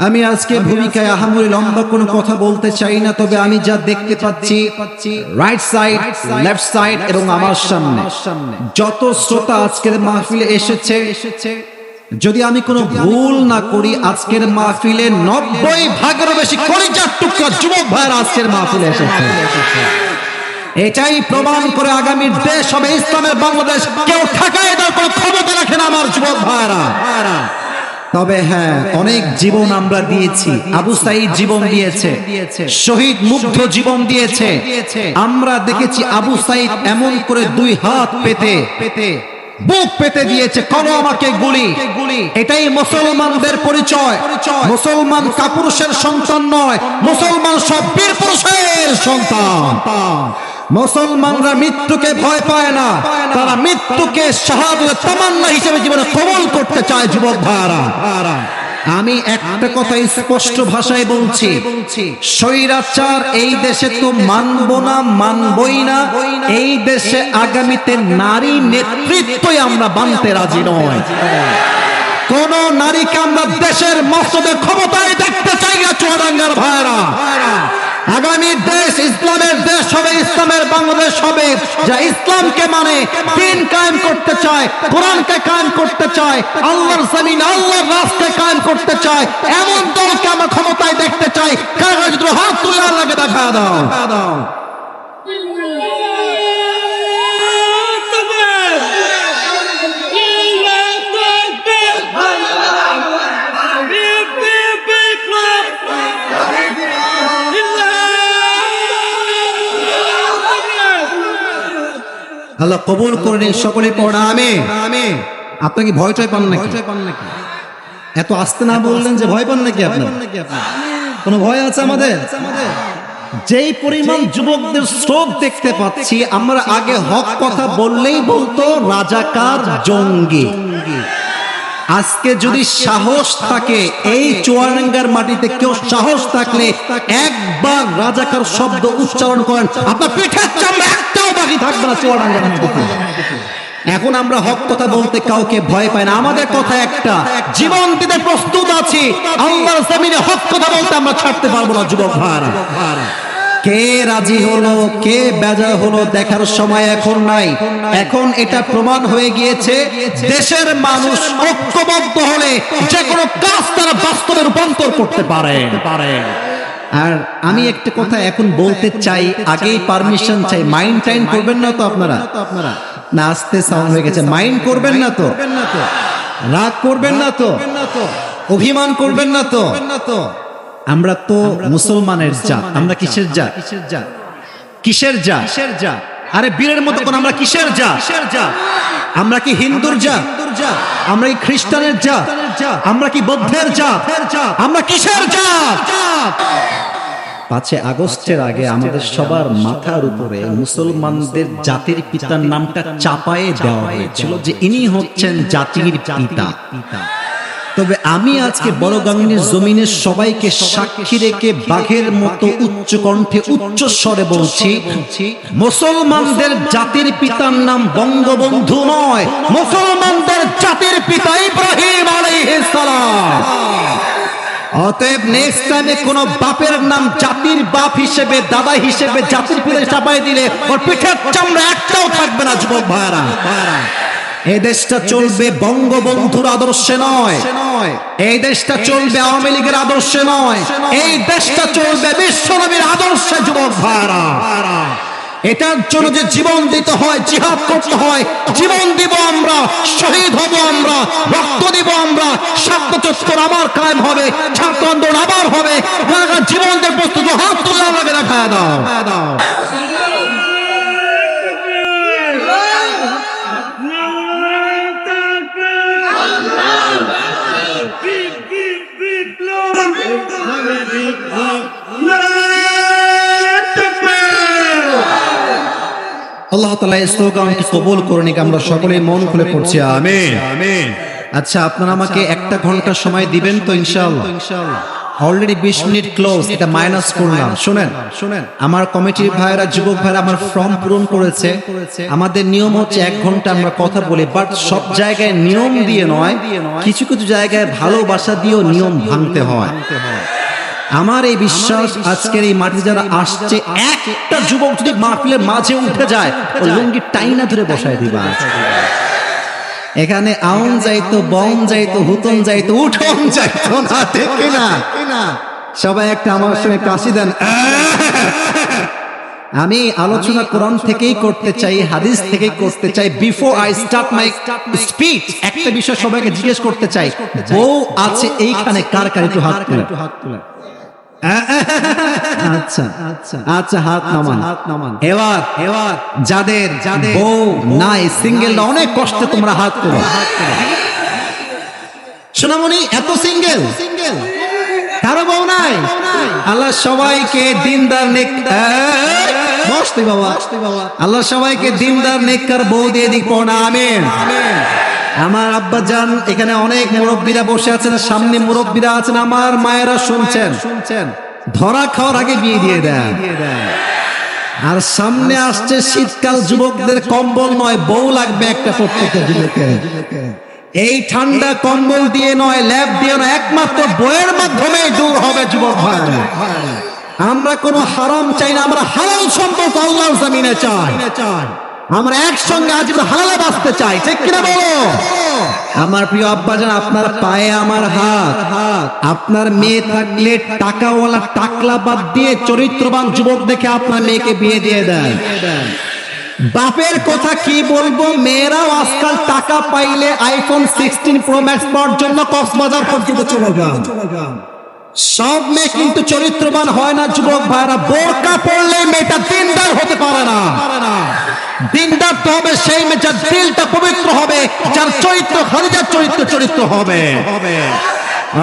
আমি আজকে ভূমিকায় আহামরি লম্বা কোনো কথা বলতে চাই না, তবে আমি যা দেখতে পাচ্ছি রাইট সাইড, লেফট সাইড এবং আমার সামনে যত শ্রোতা আজকের মাহফিলে এসেছে, যদি আমি কোনো ভুল না করি আজকের মাহফিলে 90% বেশি কলিজার টুকরা যুবক ভাইরা আজকের মাহফিলে এসেছে। এটাই প্রমাণ করে আগামীর দেশ হবে ইসলামের বাংলাদেশ। কেউ ঠেকায় দেওয়ার কোনো ক্ষমতা রাখে না আমার যুবক ভাইরা। তবে হ্যাঁ, অনেক জীবন আমরা দিয়েছি। আবু সাঈদ জীবন দিয়েছে, শহীদ মুগ্ধ জীবন দিয়েছে। আমরা দেখেছি আবু সাঈদ এমন করে 2 হাত পেতে বুক পেতে দিয়েছে, করো আমাকে গুলি। এটাই মুসলমানদের পরিচয়। মুসলমান কাপুরুষের সন্তান নয়, মুসলমান সব বীর পুরুষের সন্তান। মুসলমানরা মৃত্যুকে ভয় পায় না, তারা মৃত্যুকে শাহাদাতের তামান্না হিসেবে জীবনে কবুল করতে চায়। যুবক ভাইরা, আমি একটা কথা স্পষ্ট ভাষায় বলছি, স্বৈরাচার এই দেশে তো মানব না, মানবই না। এই দেশে আগামীতে নারী নেতৃত্বই আমরা মানতে রাজি নয়। কোন নারীকে আমরা দেশের মসনদে ক্ষমতায় দেখতে চাই না। চুয়াডাঙ্গার ভাইরা, আগামী দেশ ইসলামের দেশ হবে, ইসলামের বাংলাদেশ হবে, যা ইসলামকে মানে, দ্বীন কায়েম করতে চায়, কোরআনকে কায়েম করতে চায়, আল্লাহর জমিন আল্লাহর রাস্তে কায়েম করতে চায়। এমন দলকে আমরা ক্ষমতায় দেখতে চাই। কারা যদি হাত তুলে আল্লাহকে দেখা দাও। আল্লাহ কবুল করে নিন, সকলে পড়া আমিন। আপনি কি ভয় টয় পান নাকি? এত আস্তে না বললেন যে ভয় পান নাকি? আপনার কোনো ভয় আছে আমাদের? যেই পরিমাণ যুবকদের স্রোত দেখতে পাচ্ছি, আমরা আগে হক কথা বললেই বলতো রাজাকার, জঙ্গি। আজকে যদি সাহস থাকে, এই চুয়াডাঙ্গার মাটিতে কেউ সাহস থাকলে একবার রাজাকার শব্দ উচ্চারণ করেন, আপনার পিঠের চামড়া একটাও বাকি থাকবে না চুয়াডাঙ্গার মাটিতে। এখন আমরা হক কথা বলতে কাউকে ভয় পাই না। আমাদের কথা একটা, জীবন দিতে প্রস্তুত আছি। আল্লাহর জমিনে হক কথা বলতে আমরা ছাড়তে পারবো না। যুবক ভাইরা, কে রাজি হলো, কে বেজা হলো দেখার সময় এখন নাই। এখন এটা প্রমাণ হয়ে গিয়েছে, দেশের মানুষ ঐক্যবদ্ধ হলে যে কোনো কাজ তারা বাস্তবে রূপান্তর করতে পারে। আর আমি একটা কথা এখন বলতে চাই, আগেই পারমিশন চাই। মাইন্ড টাইম করবেন না তো আপনারা? না, আস্তে সাউন্ড হয়ে গেছে। মাইন্ড করবেন না তো? রাগ করবেন না তো? অভিমান করবেন না তো? আমরা তো মুসলমানের জাত। আমরা কিসের জাত? কিসের জাত? আরে বীরের মতো কোন আমরা কিসের জাত? আমরা কি হিন্দুর জাত? আমরা কি খ্রিস্টানের জাত? আমরা কি বৌদ্ধের জাত? আমরা কিসের জাত? 5 আগস্টের আগে আমাদের সবার মাথার উপরে মুসলমানদের জাতির পিতার নামটা চাপায়ে দেওয়া হয়েছিল যে ইনি হচ্ছেন জাতির পিতা। তবে আমি আজকে বড়গাংনীর জমিনে সবাইকে সাক্ষী রেখে বাঘের মতো উচ্চ কণ্ঠে উচ্চ স্বরে বলছি, মুসলমানদের জাতির পিতার নাম বঙ্গবন্ধু নয়, মুসলমানদের জাতির পিতা ইব্রাহিম আলাইহিস সালাম। অতএব নেক্সট টাইমে কোন বাপের নাম জাতির বাপ হিসেবে, দাদা হিসেবে জাতির পিতা চাপাই দিলে ওর পিঠের চামড়া একটাও থাকবে না। যুবক ভাইরা, এই দেশটা চলবে বঙ্গবন্ধুর আদর্শে নয়, এই দেশটা চলবে আওয়ামী লীগের আদর্শে নয়, এই দেশটা চলবে বিশ্বনবীর আদর্শে। যুবক ভাইরা, এটার জন্য যে জীবন দিতে হয়, জিহাদ করতে হয়, জীবন দিব আমরা, শহীদ হব আমরা, রক্ত দিব আমরা। ৭৭ আবার কায়েম হবে, ছাত্র আন্দোলন আবার হবে। জীবন দিয়ে প্রস্তুত, হাত তুলে আমাকে দেখা দাও। আল্লাহ তাআলা এই স্লোগানকে কবুল করে নিক। আমরা সকলে মন খুলে পড়ছি আমিন। আচ্ছা, আপনারা আমাকে 1 ঘন্টা সময় দিবেন তো ইনশাআল্লাহ? অলরেডি 20 মিনিট ক্লোজ, এটা মাইনাস করলাম। শুনেন আমার কমিটির ভাইরা, যুবক ভাইরা আমার ফর্ম পূরণ করেছে। আমাদের নিয়ম হচ্ছে 1 ঘন্টা আমরা কথা বলি, বাট সব জায়গায় নিয়ম দিয়ে নয়, কিছু কিছু জায়গায় ভালোবাসা দিয়েও নিয়ম ভাঙতে হয়। আমার এই বিশ্বাস, আজকের এই মাঠে যারা আসছে, একটা যুবক যদি মাহফিলের মাঝে উঠে যায়, ও লুঙ্গি টাইনা ধরে বসায় দিবা। এখানে আউন যাইতো, বন যাইতো, হুতন যাইতো, উঠন যাইতো না, ঠিক না? সবাই একটা আমার সঙ্গে কাশি দেন। আমি আলোচনা কোরআন থেকেই করতে চাই, হাদিস থেকেই করতে চাই। Before I start my speech, একটা বিষয় সবাইকে জিজ্ঞেস করতে চাই, বউ আছে এইখানে কার কার? একটু হাত তুলে। আচ্ছা আচ্ছা আচ্ছা, হাত নামান। এবার যাদের বউ নাই, সিঙ্গেল, অনেক কষ্টে তোমরা হাত তোলো। সোনামণি, এত সিঙ্গেল, কারো বউ নাই? আল্লাহ সবাইকে দিনদার নেক, বসতে বাবা, আল্লাহ সবাইকে দিনদার নেককার বউ দিয়ে দিক, পড়া আমিন। আমার আব্বা জান, এখানে অনেক মুরব্বীরা বসে আছেন, সামনে মুরব্বীরা আছেন, আমার মায়েরা শুনছেন, ধরা খাওয়ার আগে বিয়ে দিয়ে দেন। আর সামনে আসছে শীতকাল, যুবকদের কম্বল নয়, বউ লাগবে একটা প্রত্যেকটা যুবকের। এই ঠান্ডা কম্বল দিয়ে নয়, ল্যাব দিয়ে নয়, একমাত্র বইয়ের মাধ্যমে দূর হবে যুবক ভাই। আমরা কোনো হারাম চাই না, আমরা হালাল সম্পর্ক আল্লাহর জমিনে চাই। আমরা একসঙ্গে আজীবন হালালে বাঁচতে চাই, ঠিক কিনা বলো? আমার প্রিয় আব্বাজান, আপনার পায়ে আমার হাত। আপনার মেয়ে থাকলে টাকাওয়ালা, টাকলা বাদ দিয়ে চরিত্রবান যুবক দেখে আপনার মেয়েকে বিয়ে দিয়ে দেন। বাপের কথা কি বলবো, মেয়েরাও আজকাল টাকা পাইলে আইফোন 16 প্রো ম্যাক্স পাওয়ার জন্য কক্সবাজার পর্যন্ত চলে যান। সব মেয়ে কিন্তু চরিত্রবান হয় না যুবক ভাইরা। বোরকা পড়লে মেয়েটা দিনদার হতে পারে না। দিনদার তো হবে সেই মেয়ে যার দিলটা পবিত্র হবে, যার চরিত্র খালিদার চরিত্র হবে।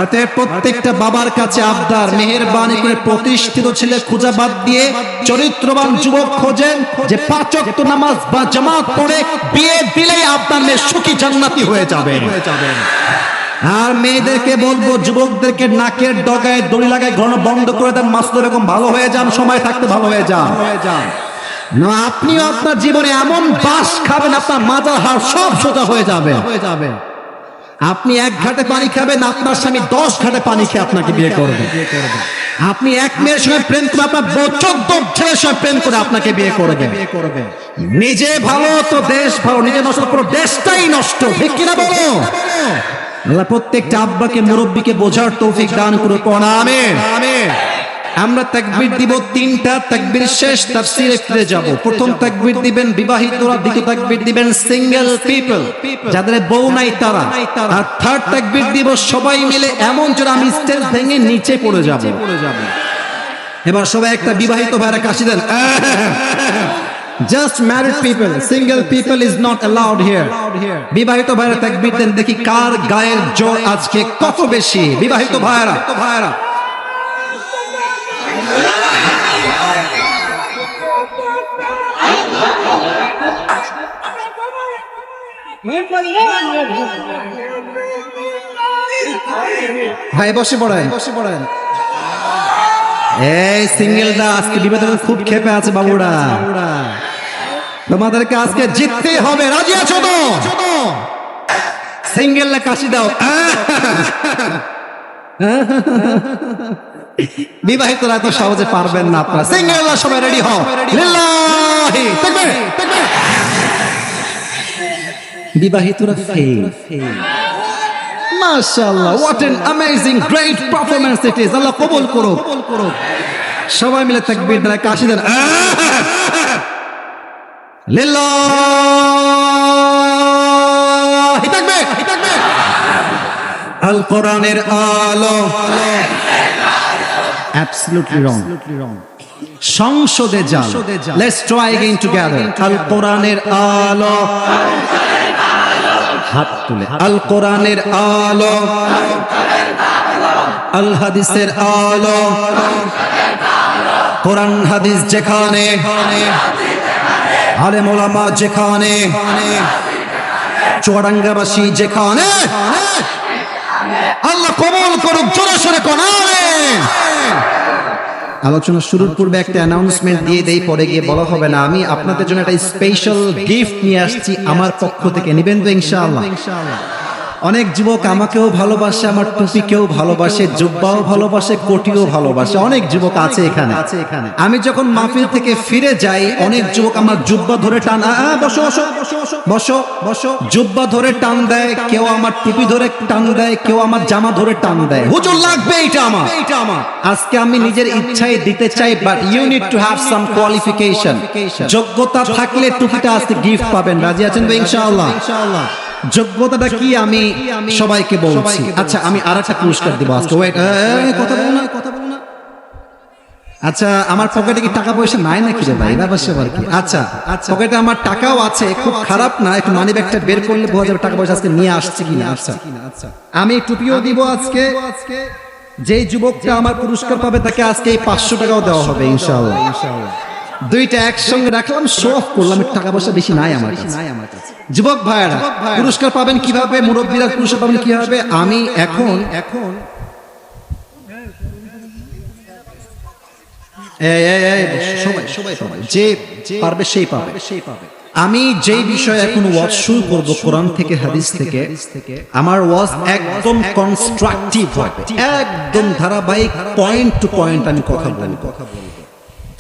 অতএব প্রত্যেকটা বাবার কাছে আবদার, মেহেরবানি করে প্রতিষ্ঠিত ছেলে খোঁজা বাদ দিয়ে চরিত্রবান যুবক খোঁজেন, যে 5 ওয়াক্ত নামাজ বা জামাত পড়ে বিয়ে দিলেই আপনার মেয়ে সুখী জান্নাতি হয়ে যাবে। আর মেয়েদেরকে বলবো, যুবকদেরকে নাকের ডগায় দড়ি লাগায় ঘন বন্ধ করে দেন, মাসুদ এরকম ভালো হয়ে যান, সময় থাকতে ভালো হয়ে যান। না, আপনিও আপনার জীবনে এমন বাস খাবেন, আপনার মাজার হাড় সব সোজা হয়ে যাবে। আপনি 1 ঘাটে পানি খাবেন, আপনার স্বামী 10 ঘাটে পানি খেয়ে আপনাকে বিয়ে করবে। আপনি এক মেয়ের সঙ্গে প্রেম করে, আপনার 14 ছেলের সঙ্গে প্রেম করে আপনাকে বিয়ে করবে। নিজে ভালো তো দেশ ভালো, নিজে নষ্ট পুরো দেশটাই নষ্ট, ঠিক কিনা বলো? আল্লাহ প্রত্যেকটা আব্বাকে, মুরব্বীকে বোঝার তৌফিক দান করে, পড়া আমিন। আমরা তাকবীর দিব 3টা, তাকবীর শেষ তাফসীরে ফিরে যাব। প্রথম তাকবীর দিবেন বিবাহিতরা, দ্বিতীয় তাকবীর দিবেন সিঙ্গেল পিপল, যাদের বউ নাই তারা, আর থার্ড তাকবীর দিব সবাই মিলে এমন যেন আমি স্টেজ ভেঙে নিচে পড়ে যাব। এবার সবাই একটা বিবাহিত ভাইরা কাশি দেন। Just married people, single people is not allowed here. বিবাহিত ভাইরা তাকবীর দেন, দেখি কার গায়ের জোর আজকে কত বেশি। বিবাহিত ভাইরা, ভাই বসে পড়েন। এই সিঙ্গেলরা আজকে বিবাদে খুব ক্ষেপে আছে বাবুরা, তোমাদেরকে আজকে জিততে হবে, রাজি আছো তো? সিঙ্গেলরা কাশি দাও। বিবাহিতরা তো সহজে পারবেন না আপনারা, সিঙ্গেলরা সবাই রেডি হও। লিল্লাহি তাকবীর। বিবাহিতরা ফেল। মাশাআল্লাহ, what an amazing great performance it is. আল্লাহ কবুল করুক। সবাই মিলে তাকবীর দ্বারা কাশি দেন। লিল্লাহি তাকবীর। আল কোরআনের আলো। Absolutely wrong. সংসদে যান। Let's try again together. আল কোরআনের আলো। হাত তুলে। আল কোরআনের আলো, আল হাদিসের আলো। কোরআন হাদিস যেখানে, আলেম ওলামা যেখানে, চুয়াডাঙ্গাবাসী যেখানে, আল্লাহ কবুল করুক। জোরে সোরে কোন আমিন। আলোচনা শুরুর পূর্বে একটা অ্যানাউন্সমেন্ট দিয়ে দেই, পরে গিয়ে বলা হবে না। আমি আপনাদের জন্য একটা স্পেশাল গিফট নিয়ে আসছি আমার পক্ষ থেকে, নেবেন তো ইনশাআল্লাহ? অনেক যুবক আমাকেও ভালোবাসে, আমার টুপিকেও ভালোবাসে, জুব্বাও ভালোবাসে, কোটিও ভালোবাসে। অনেক যুবক আছে এখানে। আমি যখন মাহফিল থেকে ফিরে যাই, অনেক যুবক আমার জুব্বা ধরে টান, বসো বসো বসো বসো, জুব্বা ধরে টান দেয়, কেউ আমার টুপি ধরে টান দেয়, কেউ আমার জামা ধরে টান দেয়, হুজুর লাগবে এটা আমার। আজকে আমি নিজের ইচ্ছায় দিতে চাই, but you need to have some qualification. যোগ্যতা থাকলে টুপিটা আজকে গিফট পাবেন। রাজি আছেন তো ইনশাআল্লাহ? যোগ্যতাটা কি আমি সবাইকে বলছি। আচ্ছা, আমি আরেকটা পুরস্কার দিব আজকে। ওয়েট, কথা বলো না, কথা বলো না। আচ্ছা, আমার পকেটে কি টাকা পয়সা নাই নাকি রে ভাই? ব্যাপার স্যাপার কি? আচ্ছা, পকেটে আমার টাকাও আছে, খুব খারাপ না। একটু মানি ব্যাগটা বের করলে বোঝা যাবে টাকা পয়সা আজকে নিয়ে আসছে কিনা। আচ্ছা, আমি টুপিও দিব আজকে। যেই যুবকটা আমার পুরস্কার পাবে তাকে আজকে এই 500 টাকাও দেওয়া হবে ইনশাআল্লাহ। দুইটা একসঙ্গে রাখলাম, শো অফ করলাম। টাকা পয়সা বেশি নাই আমার কাছে। যুবক ভাইরা পুরস্কার পাবেন কিভাবে, মুরব্বীরা পুরস্কার পাবেন কিভাবে? আমি এখন যে পারবে সেই পাবে। আমি যেই বিষয়ে এখন ওয়াজ শুরু করব, কোরআন থেকে, হাদিস থেকে, আমার ওয়াজ একদম কনস্ট্রাকটিভ হবে, একদম ধারাবাহিক, পয়েন্ট টু পয়েন্ট আমি কথা বলবো।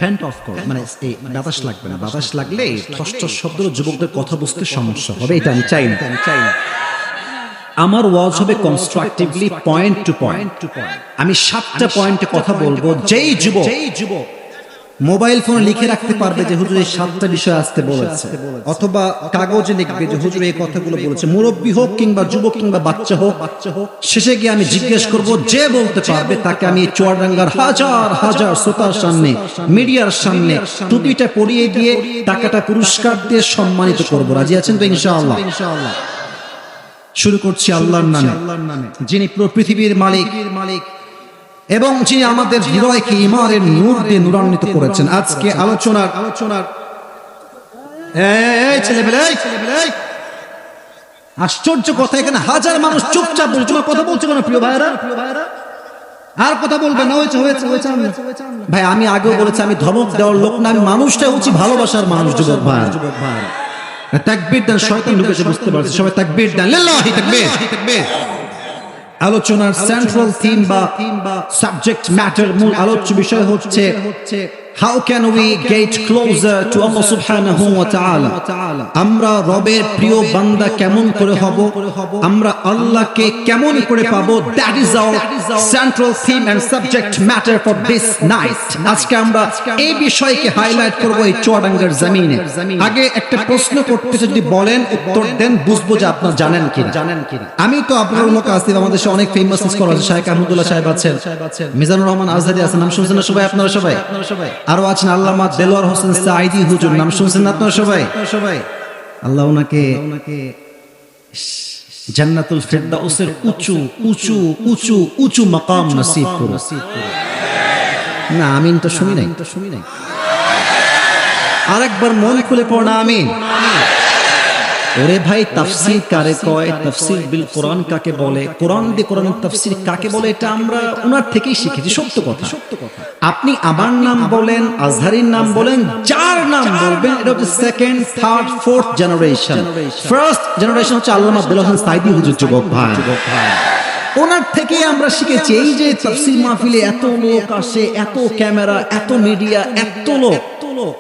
ফ্যান অফ করো, মানে বাতাস লাগবে না। বাতাস লাগলে ঠস ঠস শব্দ যুবকদের কথা বুঝতে সমস্যা হবে, এটা আমি চাই না। আমার ওয়াজ হবে কনস্ট্রাকটিভলি, পয়েন্ট টু পয়েন্ট। আমি 7টা পয়েন্টে কথা বলবো। যেই যুবক মোবাইল ফোনে লিখে রাখতে পারবে যে হুজুর এই 7টা বিষয় আসতে বলেছে, অথবা কাগজে লিখবে যে হুজুর এই কথাগুলো বলেছে, মুরব্বী হোক কিংবা যুবক কিংবা বাচ্চা হোক, শেষে গিয়ে আমি জিজ্ঞেস করব, যে বলতে পারবে তাকে আমি চুয়াডাঙ্গার হাজার হাজার শ্রোতার সামনে, মিডিয়ার সামনে টুপিটা পরিয়ে দিয়ে টাকাটা পুরস্কার দিয়ে সম্মানিত করব। রাজি আছেন তো ইনশাআল্লাহ? শুরু করছি আল্লাহর নামে, যিনি পুরো পৃথিবীর মালিক এবং যিনি আমাদের হৃদয়কে ঈমানের নূর দিয়ে নূরান্বিত করেছেন। আজকে আলোচনার আশ্চর্য কথা, এখানে হাজার মানুষ চুপচাপ বলছে, তোমার কথা বলছো কেন প্রিয় ভাইরা? আর কথা বলবে না? ভাই আমি আগেও বলেছি, আমি ধমক দেওয়ার লোক না, আমি মানুষটা হচ্ছি ভালোবাসার মানুষ। যুবক ভাই তাকবীর দেন, শয়তান ঢুকেছে বুঝতে পারছি, সবাই তাকবীর দেন, লিল্লাহি তাকবীর। আলোচনার সেন্ট্রাল থিম বা সাবজেক্ট ম্যাটার, মূল আলোচ্য বিষয় হচ্ছে how can we get closer to Allah subhanahu wa ta'ala? আমরা রবের প্রিয় বান্দা কেমন করে হব, আমরা আল্লাহকে কেমন করে পাবো, that is our central theme and subject matter for this night. আজকে আমরা এই বিষয়কে হাইলাইট করব এই চুয়াডাঙ্গার জমিনে। আগে একটা প্রশ্ন করতে যদি বলেন, উত্তর দেন, বুঝবো যে আপনারা জানেন কি। আমি তো আপনার লোক আসি, আমাদের দেশে অনেক ফেমাস স্কলার আছে, শাইখ আহমদুল্লাহ সাহেব আছেন, মিজানুর রহমান আজহারি আছেন, নাম শুনছেন না সবাই? আপনারা সবাই আরো আছেন, আল্লামা দেলোয়ার হোসেন সাঈদী হুজুর, নাম শুনছেন না আপনারা সবাই? আল্লাহ ওনাকে জান্নাতুল ফিরদাউসের উঁচু উঁচু উঁচু উঁচু মাকাম নসিব করুন। না আমিন তো শুনি নাই। আরেকবার মন খুলে পড়না আমিন। ওরে ভাই, তাফসীর কারে কয়, তাফসীর বিল কোরআন কাকে বলে, কোরআন দিয়ে কোরআনের তাফসীর কাকে বলে, এটা আমরা ওনার থেকেই শিখেছি। সত্য কথা। আপনি আমার নাম বলেন, আজহারির নাম বলেন, যার নাম বলবেন, এটা হচ্ছে second, third, fourth generation. First generation হচ্ছে আল্লামা দেলোয়ার হোসেন সাঈদী হুজুর। যুবক ভাই, ওনার থেকেই আমরা শিখেছি। এই যে তাফসীর মাহফিলে এত লোক আসে, এত ক্যামেরা, এত মিডিয়া, এত লোক,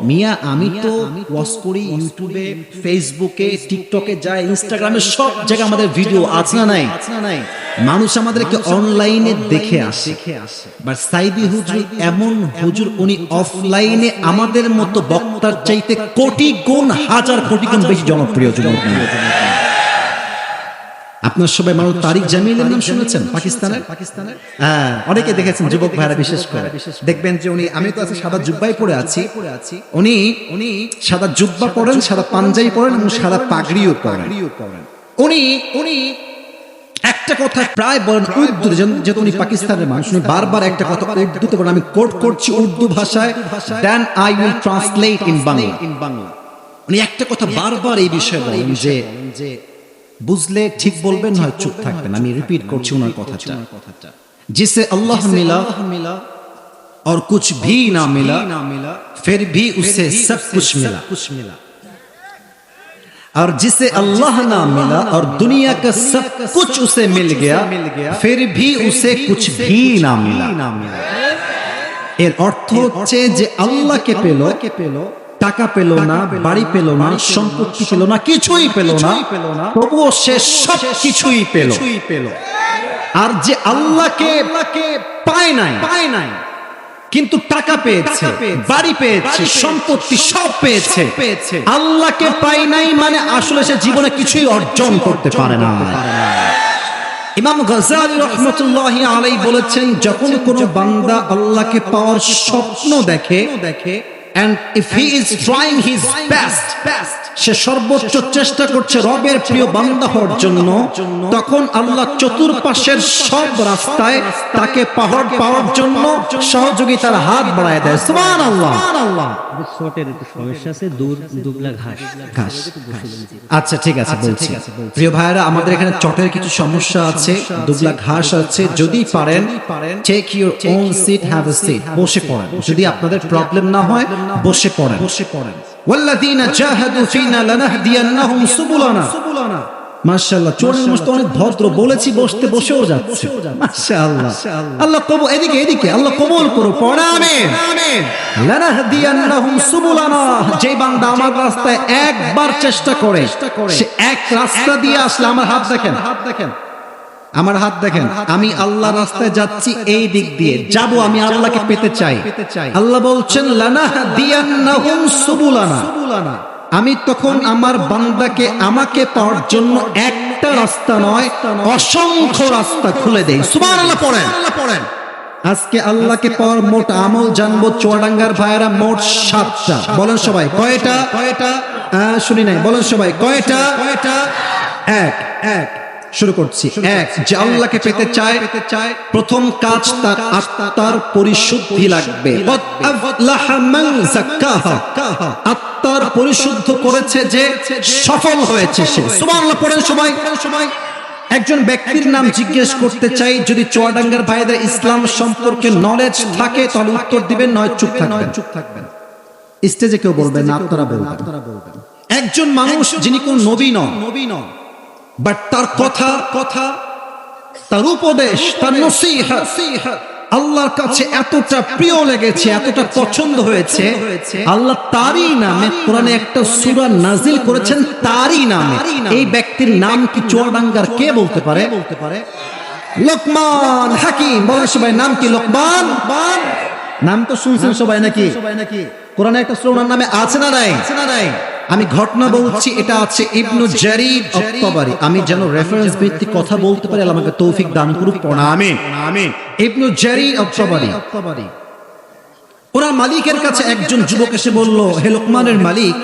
মিয়া আমি তো ওয়াচ করি ইউটিউবে, ফেসবুকে, টিকটকে যাই, ইনস্টাগ্রামে, সব জায়গায় আমাদের ভিডিও আছে না নাই? মানুষ আমাদেরকে অনলাইনে দেখে আসে। বাট সাঈদী হুজুর এমন হুজুর, উনি অফলাইনে আমাদের মতো বক্তার চাইতে কোটি গুণ, হাজার কোটি গুণ বেশি জনপ্রিয়। যুবক আপনার সবাই মানুষ তারিক জামিলের নাম শুনেছেন? পাকিস্তানের হ্যাঁ, অনেকে দেখেছেন, যুবক ভাইরা বিশেষ করে দেখবেন যে উনি, আমি তো আছে সাদা জুব্বাই পরে আছি, উনি সাদা জুব্বা পরেন, সাদা পাঞ্জাবি পরেন এবং সাদা পাগড়িও পরেন। উনি একটা কথা প্রায় বলেন উর্দু, যেহেতু উনি পাকিস্তানের মানুষ, উনি বারবার একটা কথা উর্দুতে বলেন, আমি কোট করছি উর্দু ভাষায়, then I will translate in Bangla. উনি একটা কথা বারবার এই বিষয়ে বলেন যে বুঝলে ঠিক বলবেন, হয় চুপ থাকবেন। আমি রিপিট করছি ওনার কথাটা, जिसे अल्लाह मिला और कुछ भी ना मिला फिर भी उसे सब कुछ मिला। और जिसे अल्लाह ना मिला और दुनिया का सब कुछ उसे मिल गया फिर भी उसे कुछ भी ना मिला। এর অর্থ হচ্ছে যে আল্লাহকে পেল, টাকা পেল না, বাড়ি পেল না, সম্পত্তি পেল না, কিছুই পেল না, তবুও সে সব কিছুই পেল। আর যে আল্লাহকে পায় নাই কিন্তু টাকা পেয়েছে, বাড়ি পেয়েছে, সম্পত্তি সব পেয়েছে, আল্লাহকে পায় নাই মানে আসলে সে জীবনে কিছুই অর্জন করতে পারে না। ইমাম গজালি রহমতুল্লাহি আলাইহি বলেছেন, যখন কোনো বান্দা আল্লাহকে পাওয়ার স্বপ্ন দেখে and if he is trying his best, সে সর্বোচ্চ চেষ্টা করছে রবের প্রিয় বান্দা হওয়ার জন্য, তখন আল্লাহ চতুর্পাশের সব রাস্তায় তাকে পাহাড় পাওয়ার জন্য সহযোগিতার হাত বাড়ায় দেয়। সুবহানাল্লাহ। শর্টের একটু সমস্যা আছে, দুবলা ঘাস। আচ্ছা ঠিক আছে বলছি। প্রিয় ভাইরা, আমাদের এখানে চটের কিছু সমস্যা আছে, দুবলা ঘাস আছে। যদি পারেন take your own seat, have a seat, বসে পড়েন। যদি আপনাদের প্রবলেম না হয় বসে পড়েন। ওয়াল্লাযীনা জাহাদু ফীনা লানাহদিয়ান্নাহুম সুবুলানা। মাশাআল্লাহ, চোরের মুস্ত অনেক ভদ্র, বলেছি বসতে বসেও যাচ্ছে। মাশাআল্লাহ, আল্লাহ কবুল, এদিকে আল্লাহ কবুল করো, পড়া আমিন। লানাহদিয়ান্নাহুম সুবুলানা, যে বান্দা আমার রাস্তায় একবার চেষ্টা করে, সে এক রাস্তা দিয়ে আসলে, আমার হাত দেখেন, আমার হাত দেখেন, আমি আল্লাহর রাস্তায় যাচ্ছি, এই দিক দিয়ে যাব, আমি আল্লাহকে পেতে চাই। আল্লাহ বলছেন লানাহদিয়ান্নাহুম সুবুলানা, আমি তখন আমার বান্দাকে আমাকে পাওয়ার জন্য একটা রাস্তা নয় অসংখ্য রাস্তা খুলে দেই। সুবহানাল্লাহ পড়েন। আজকে আল্লাহকে পাওয়ার মোট আমল জানবো চুয়াডাঙ্গার ভাইয়েরা, মোট 7টা। বলেন সবাই কয়টা? শুনি নাই, বলেন সবাই কয়টা? এক শুরু করছি। এক, যে আল্লাহকে পেতে চায়, প্রথম কাজ তার আত্মার পরিশুদ্ধি লাগবে। আত্মার পরিশুদ্ধ করেছে যে সফল হয়েছে সে। সুবহানাল্লাহ পড়েন সবাই। একজন ব্যক্তির নাম জিজ্ঞেস করতে চাই, যদি চুয়াডাঙ্গার ভাইদের ইসলাম সম্পর্কে নলেজ থাকে তাহলে উত্তর দিবেন, নয় চুপ থাকবেন। স্টেজে কেউ বলবেন না, আপনারা বলবেন। একজন মানুষ যিনি কোন নবী নন, বাট তার কথা, তার উপদেশ, তার নসিহত আল্লাহর কাছে এতটা প্রিয় লেগেছে, এতটা পছন্দ হয়েছে, আল্লাহ তারই নামে কোরআনে একটা সূরা নাজিল করেছেন, তারই নামে। এই ব্যক্তির নাম কি চুয়াডাঙ্গার কে বলতে পারে? লোকমান হাকিম। বলেন সবাই, নাম কি? লোকমান। নাম তো শুনছেন সবাই নাকি? কোরআনে একটা সূরা নামে আছে না নাই? আমি ঘটনা বলছি, এটা আছে ইবনু জারীর আত-তাবারি। আমি যেন রেফারেন্স ভিত্তিক কথা বলতে পারি, আল্লাহ আমাকে তৌফিক দান করুক। পড়া আমিন। ইবনু জারীর আত-তাবারি। ওনার মালিকের কাছে একজন যুবক এসে বলল, হে লোকমানের মালিক,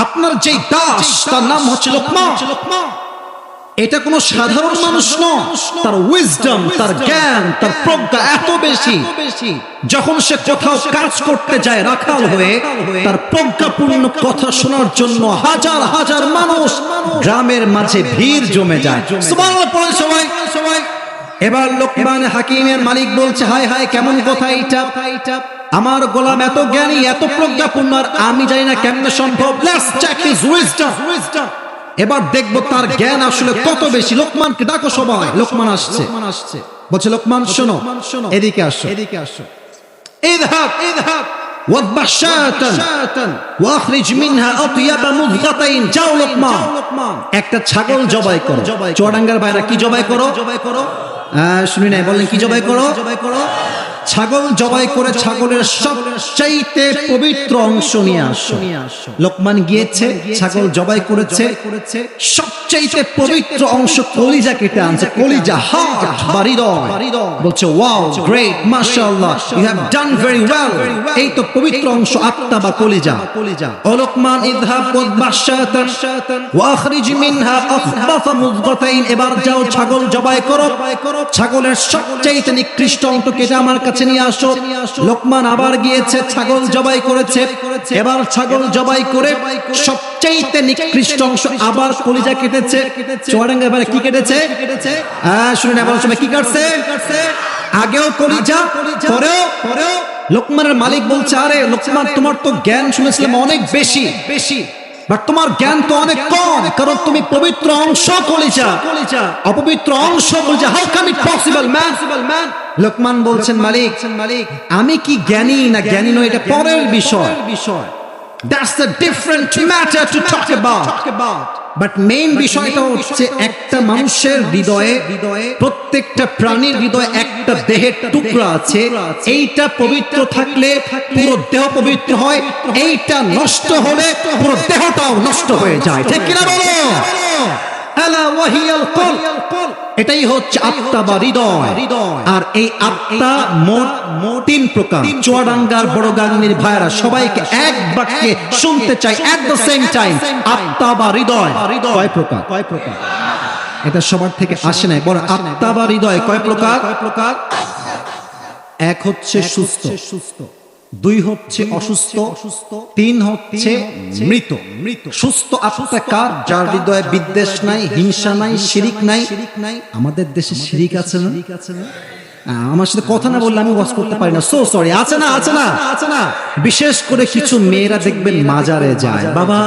আপনার যে দাস তার নাম হচ্ছে লোকমান, এটা কোনো সাধারণ মানুষ নয়। তার উইজডম, তার জ্ঞান, তার প্রজ্ঞা এত বেশি, যখন সে কোথাও কাজ করতে যায় রাখাল হয়ে, তার প্রজ্ঞাপূর্ণ কথা শোনার জন্য হাজার হাজার মানুষ গ্রামের মাঝে ভিড় জমে যায়। সুবহানাল্লাহ পড়েন সবাই। এবার লোকমান হাকিমের মালিক বলছে, হায় হায়, কেমন কথা এটা? আমার গোলাম এত জ্ঞানী, এত প্রজ্ঞাপূর্ণ, আর আমি জানি না কেমনে সম্ভব। Let's check his wisdom. এবার দেখবো তার জ্ঞান আসলে কত বেশি। লোকমানকে ডাকো সবাই। লোকমান আসছে। বলছে, লোকমান শোনো, এদিকে আসো। ইযহাব ওয়াদবাহ শাতান ওয়াখরিজ মিনহা আতয়াবা মুযগাতাইন। যাও লোকমান, একটা ছাগল জবাই করো। চুয়াডাঙ্গার ভাইরা কি জবাই করো? শুনি নাই, বলেন কি জবাই করো? ছাগল জবাই করে ছাগলের সবচাইতে পবিত্র অংশ নিয়ে আসো। লোকমান গিয়েছে, ছাগল জবাই করেছে, সবচাইতে পবিত্র অংশ কলিজা কেটে আনছে। কলিজা, হার্ট বা হৃদয়। বলছে, ওয়াও, গ্রেট, মাশাআল্লাহ, you have done very well. এই তো পবিত্র অংশ, আত্মা বা কলিজা। ও লোকমান, ইযহাব ওয়াদবাহ শাতান ওয়াখরিজ মিনহা আখবাথা মুযগাতাইন। এবার যাও, ছাগল জবাই করো, ছাগলের সবচাইতে নিকৃষ্ট অংশ কেটে আমার কাছে নিয়ে আসো। লোকমান আবার গিয়েছে, ছাগল জবাই করেছে। এবার ছাগল জবাই করে সবচাইতে নিকৃষ্ট অংশ আবার কলিজা কেটেছে। চুয়াডাঙ্গার ভাইরা কি কেটেছে? শুনুন, এবার সবাই কি কাটছে? আগেও কলিজা, পরেও লোকমানের মালিক বলছে, আরে লোকমান তোমার তো জ্ঞান শুনেছিলাম অনেক বেশি, বাট তোমার জ্ঞান তো অনেক কম, কারণ তুমি পবিত্র অংশ কলিজা, অপবিত্র অংশ কলিজা। How come it possible man? Luqman বলছেন, মালিক আমি কি জ্ঞানী না জ্ঞানী নয় এটা পরের বিষয়। That's the different matter to talk about. But main বিষয়টা হচ্ছে একটা মানুষের হৃদয়ে, প্রত্যেকটা প্রাণীর হৃদয়ে একটা দেহের টুকরা আছে। এইটা পবিত্র থাকলে পুরো দেহ পবিত্র হয়, এইটা নষ্ট হলে পুরো দেহটাও নষ্ট হয়ে যায়। ঠিক কিনা বলো? আলা ওয়াহিয়াল কলব, এটাই হচ্ছে আত্মা বা হৃদয়। আর এই আত্মা মোট তিন প্রকার। চুয়াডাঙ্গার বড় গাংনির ভাইরা সবাইকে এক বাক্যে শুনতে চাই এট দ্য সেম টাইম, আত্মা বা হৃদয় কয় প্রকার? এটা সবার থেকে আসে নাই। বড় আত্মা বা হৃদয় কয় প্রকার? এক হচ্ছে সুস্থ, দুই হচ্ছে অসুস্থ, তিন হচ্ছে মৃত। সুস্থ আত্মা কার? যার হৃদয়ে বিদ্বেষ নাই, হিংসা নাই, শিরিক নাই। আমাদের দেশে শিরিক আছে না? আমার সাথে কথা না বললে আমি ওয়াজ করতে পারি না, সো সরি। আছে না? বিশেষ করে কিছু মেয়েরা দেখবেন মাজারে যায়, বাবা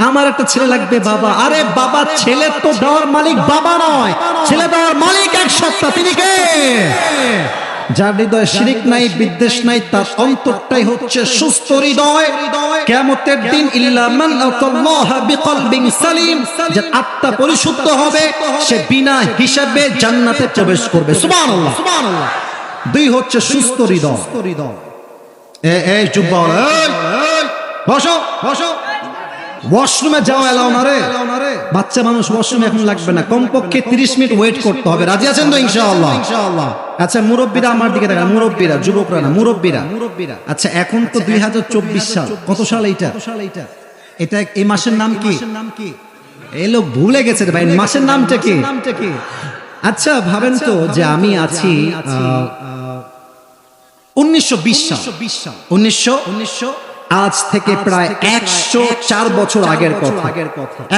আমার একটা ছেলে লাগবে বাবা। আরে বাবা, ছেলে তো দেওয়ার মালিক বাবা নয়, ছেলে দেওয়ার মালিক এক সত্তা, তিনি কে? যার হৃদয়ে শিরিক নাই, বিদ্বেষ নাই, তার অন্তরটাই হচ্ছে সুস্থ হৃদয়। কিয়ামতের দিন ইল্লা মান আতাল্লাহা বিকলবিন সালিম, যার আত্মা পরিশুদ্ধ হবে সে বিনা হিসাবে জান্নাতে প্রবেশ করবে। সুবহানাল্লাহ। দুই হচ্ছে সুস্থ হৃদয়। এই যুবক, বসো। ওয়াশরুমে যাওয়া এলাও না রে। বাচ্চা মানুষ ওয়াশরুমে এখন লাগবে না, কমপক্ষে 30 মিনিট ওয়েট করতে হবে। রাজি আছেন তো? ইনশাআল্লাহ। আচ্ছা মুরব্বীরা আমার দিকে দেখেন, মুরব্বীরা, যুবকরা না, মুরব্বীরা। আচ্ছা এখন তো 2024 সাল, কত সাল এইটা? এটা এই মাসের নাম কি? এই লোক ভুলে গেছে রে ভাই, মাসের নামটা কি? আচ্ছা ভাবেন তো যে আমি আছি 1920 সাল, 1900 আজ থেকে প্রায় 104 বছর আগের কথা।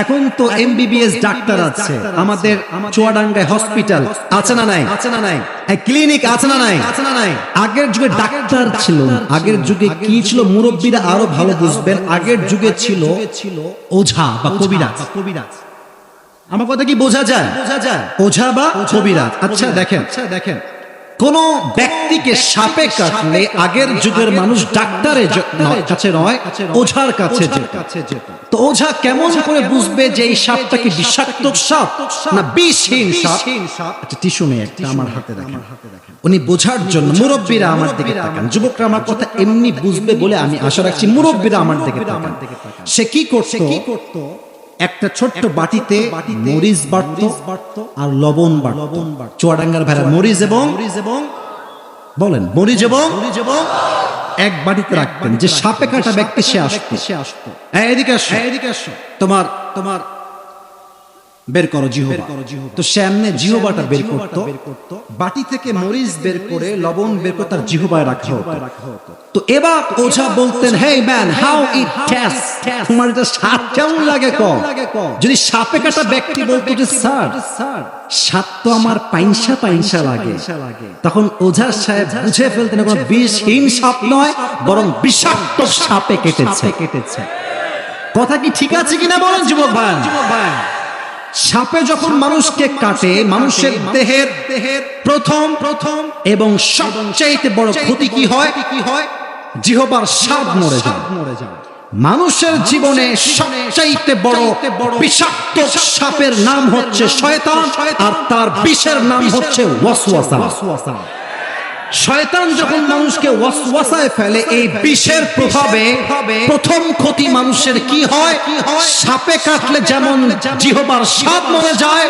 এখন তো এমবিবিএস ডাক্তার আছে আমাদের চুয়াডাঙ্গায়, হসপিটাল আছে না নাই? ক্লিনিক আছে না নাই? আগের যুগে ডাক্তার ছিল না। আগের যুগে কি ছিল? মুরব্বীরা আরো ভালো বুঝবেন। আগের যুগে ছিল ওঝা বা কবিরাজ। আমার কথা কি বোঝা যায়? ওঝা বা কবিরাজ। আচ্ছা দেখেন, কোন ব্যক্তিকে সাপে কাটলে আগের যুগের মানুষ ডাক্তারের কাছে নয়, ওঝার কাছে যেত। তো ওঝা কেমন করে বুঝবে যে এই সাপটা কি বিষাক্ত সাপ না বিষহীন সাপ? আচ্ছা টিস্যু নেই একটা আমার হাতে দেখেন। উনি বোঝার জন্য, মুরব্বীরা আমার দিকে তাকান, যুবকরা আমার কথা এমনি বুঝবে বলে আমি আশা রাখছি, মুরব্বীরা আমার দিকে তাকান। সে কি করতো? একটা ছোট্ট বাটিতে মরিচ বাটতো আর লবণ বাটতো। চুয়াডাঙ্গার ভাইরা মরিচ এবং বলেন মরিচ এবং এক বাটিতে রাখতেন। যে সাপে কাটা ব্যক্তি সে আসতো, এদিকে আসো, তোমার বের করো জিহবা। তো সে এমনি জিহবাটা বের করতো, বাটি থেকে মরিচ বের করে লবণ বের করে তার জিহবায় রাখা হতো। তো এবার ওঝা বলতেন, hey man, how it test, তোমার এটা স্বাদ কেমন লাগে কও। যদি সাপে কাটা ব্যক্তি বলতো যে স্যার স্বাদ তো আমার পাইনসা লাগে, তখন ওঝা সাহেব বুঝে ফেলতেন কোনো বিষহীন সাপ নয়, বরং বিষাক্ত সাপে কেটেছে। কথা কি ঠিক আছে কিনা বলেন যুবক ভাই? সাপে যখন মানুষকে কাটে, মানুষের দেহের প্রথম এবং সবচেয়ে বড় ক্ষতি কি হয়? জিহ্বার স্বাদ মরে যায়। মানুষের জীবনে সবচেয়ে বড় বিষাক্ত সাপের নাম হচ্ছে শয়তান, আর তার বিষের নাম হচ্ছে ওয়াসওয়াসা। শয়তান যখন মানুষকে ওয়াসওয়াসায় ফেলে, এই বিষের প্রভাবে প্রথম ক্ষতি মানুষের কি হয়? সাপে কাটলে যেমন জিহ্বার স্বাদ মরে যায়,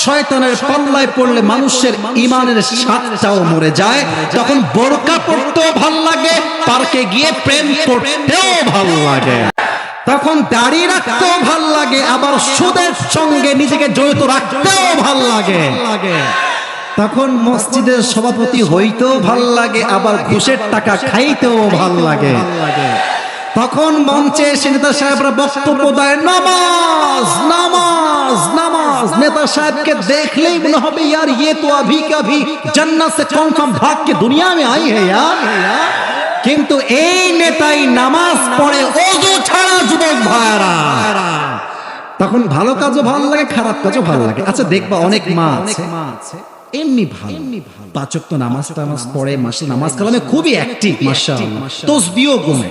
শয়তানের পাল্লায় পড়লে মানুষের ঈমানের স্বাদটাও মরে যায়। তখন বোরকা পরতেও ভাল লাগে, পার্কে গিয়ে প্রেম করতেও ভাল লাগে, তখন দাড়ি রাখতেও ভাল লাগে, আবার সুদের সঙ্গে নিজেকে জড়িত রাখতেও ভাল লাগে। তখন মসজিদের সভাপতি হইতেও ভাল লাগে, আবার ঘুষের টাকা খাইতেও ভাল লাগে। তখন মঞ্চে এসে নেতা সাহেবরা বক্তব্য দেয়, নামাজ নামাজ নামাজ। নামাজ নেতা সাহেবকে দেখলেই মনে হবে यार ये तो अभी के अभी जन्नत से कन्फर्म भाग के दुनिया में आई है यार কিন্তু এই নেতাই নামাজ পড়ে ওযু ছাড়া যুবক ভাইরা তখন ভালো কাজও ভালো লাগে খারাপ কাজও ভালো লাগে আচ্ছা দেখবা অনেক মা আছে এমনি ভালো পাঁচ ওয়াক্ত নামাজ পড়ে মাসে নামাজ কালামে খুবই অ্যাক্টিভ মাশাআল্লাহ তাসবিহও গুনে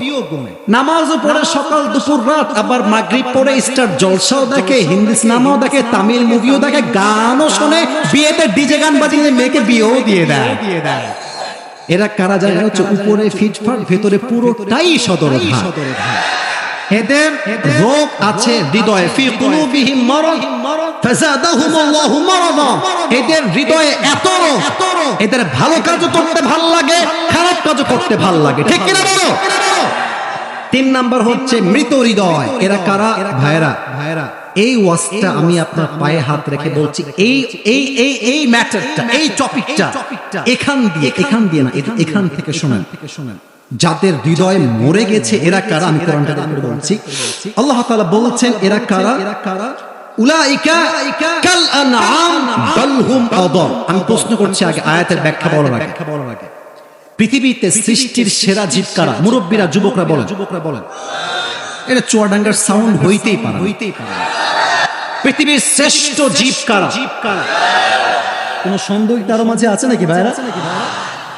নামাজও পড়ে সকাল দুপুর রাত আবার মাগরিব পড়ে স্টার জলসাও দেখে হিন্দি সিনেমাও দেখে তামিল মুভিও দেখে গানও শোনে বিয়েতে ডিজে গান বাজিয়ে মেয়েকে বিয়েও দিয়ে দেয় এরা কারা জানে হচ্ছে উপরে ফিটফাট ভেতরে পুরোটাই সদরঘাট এদের রোগ আছে হৃদয়ে ফি কুলুবিহিম মারাদ ফাযাদাহুমুল্লাহু মারাদা এদের হৃদয়ে এত রোগ এদের ভালো কাজও করতে ভালো লাগে খারাপ কাজও করতে ভালো লাগে ঠিক কি না বলো তিন নাম্বার হচ্ছে মৃত হৃদয় এরা কারা ভাইরা এই ওয়াজটা আমি আপনার পায়ে হাত রেখে বলছি এই ম্যাটারটা এই টপিকটা এখান দিয়ে না এখান থেকে শুনেন যাদের হৃদয় মরে গেছে এরা কারা আমি কোরআনটা দেখে বলছি আল্লাহ তাআলা বলছেন এরা কারা উলাইকা কাল আনআম বাল হুম আযাল আমি প্রশ্ন করছি আগে আয়াতের ব্যাখ্যা বলার আগে পৃথিবীতে সৃষ্টির সেরা জীব কারা মুরব্বিরা যুবকরা বলেন এটা চুয়াডাঙ্গার সাউন্ড হইতেই পারে পৃথিবীর শ্রেষ্ঠ জীব কারা কোন সন্দেহ তার মাঝে আছে নাকি ভাইরা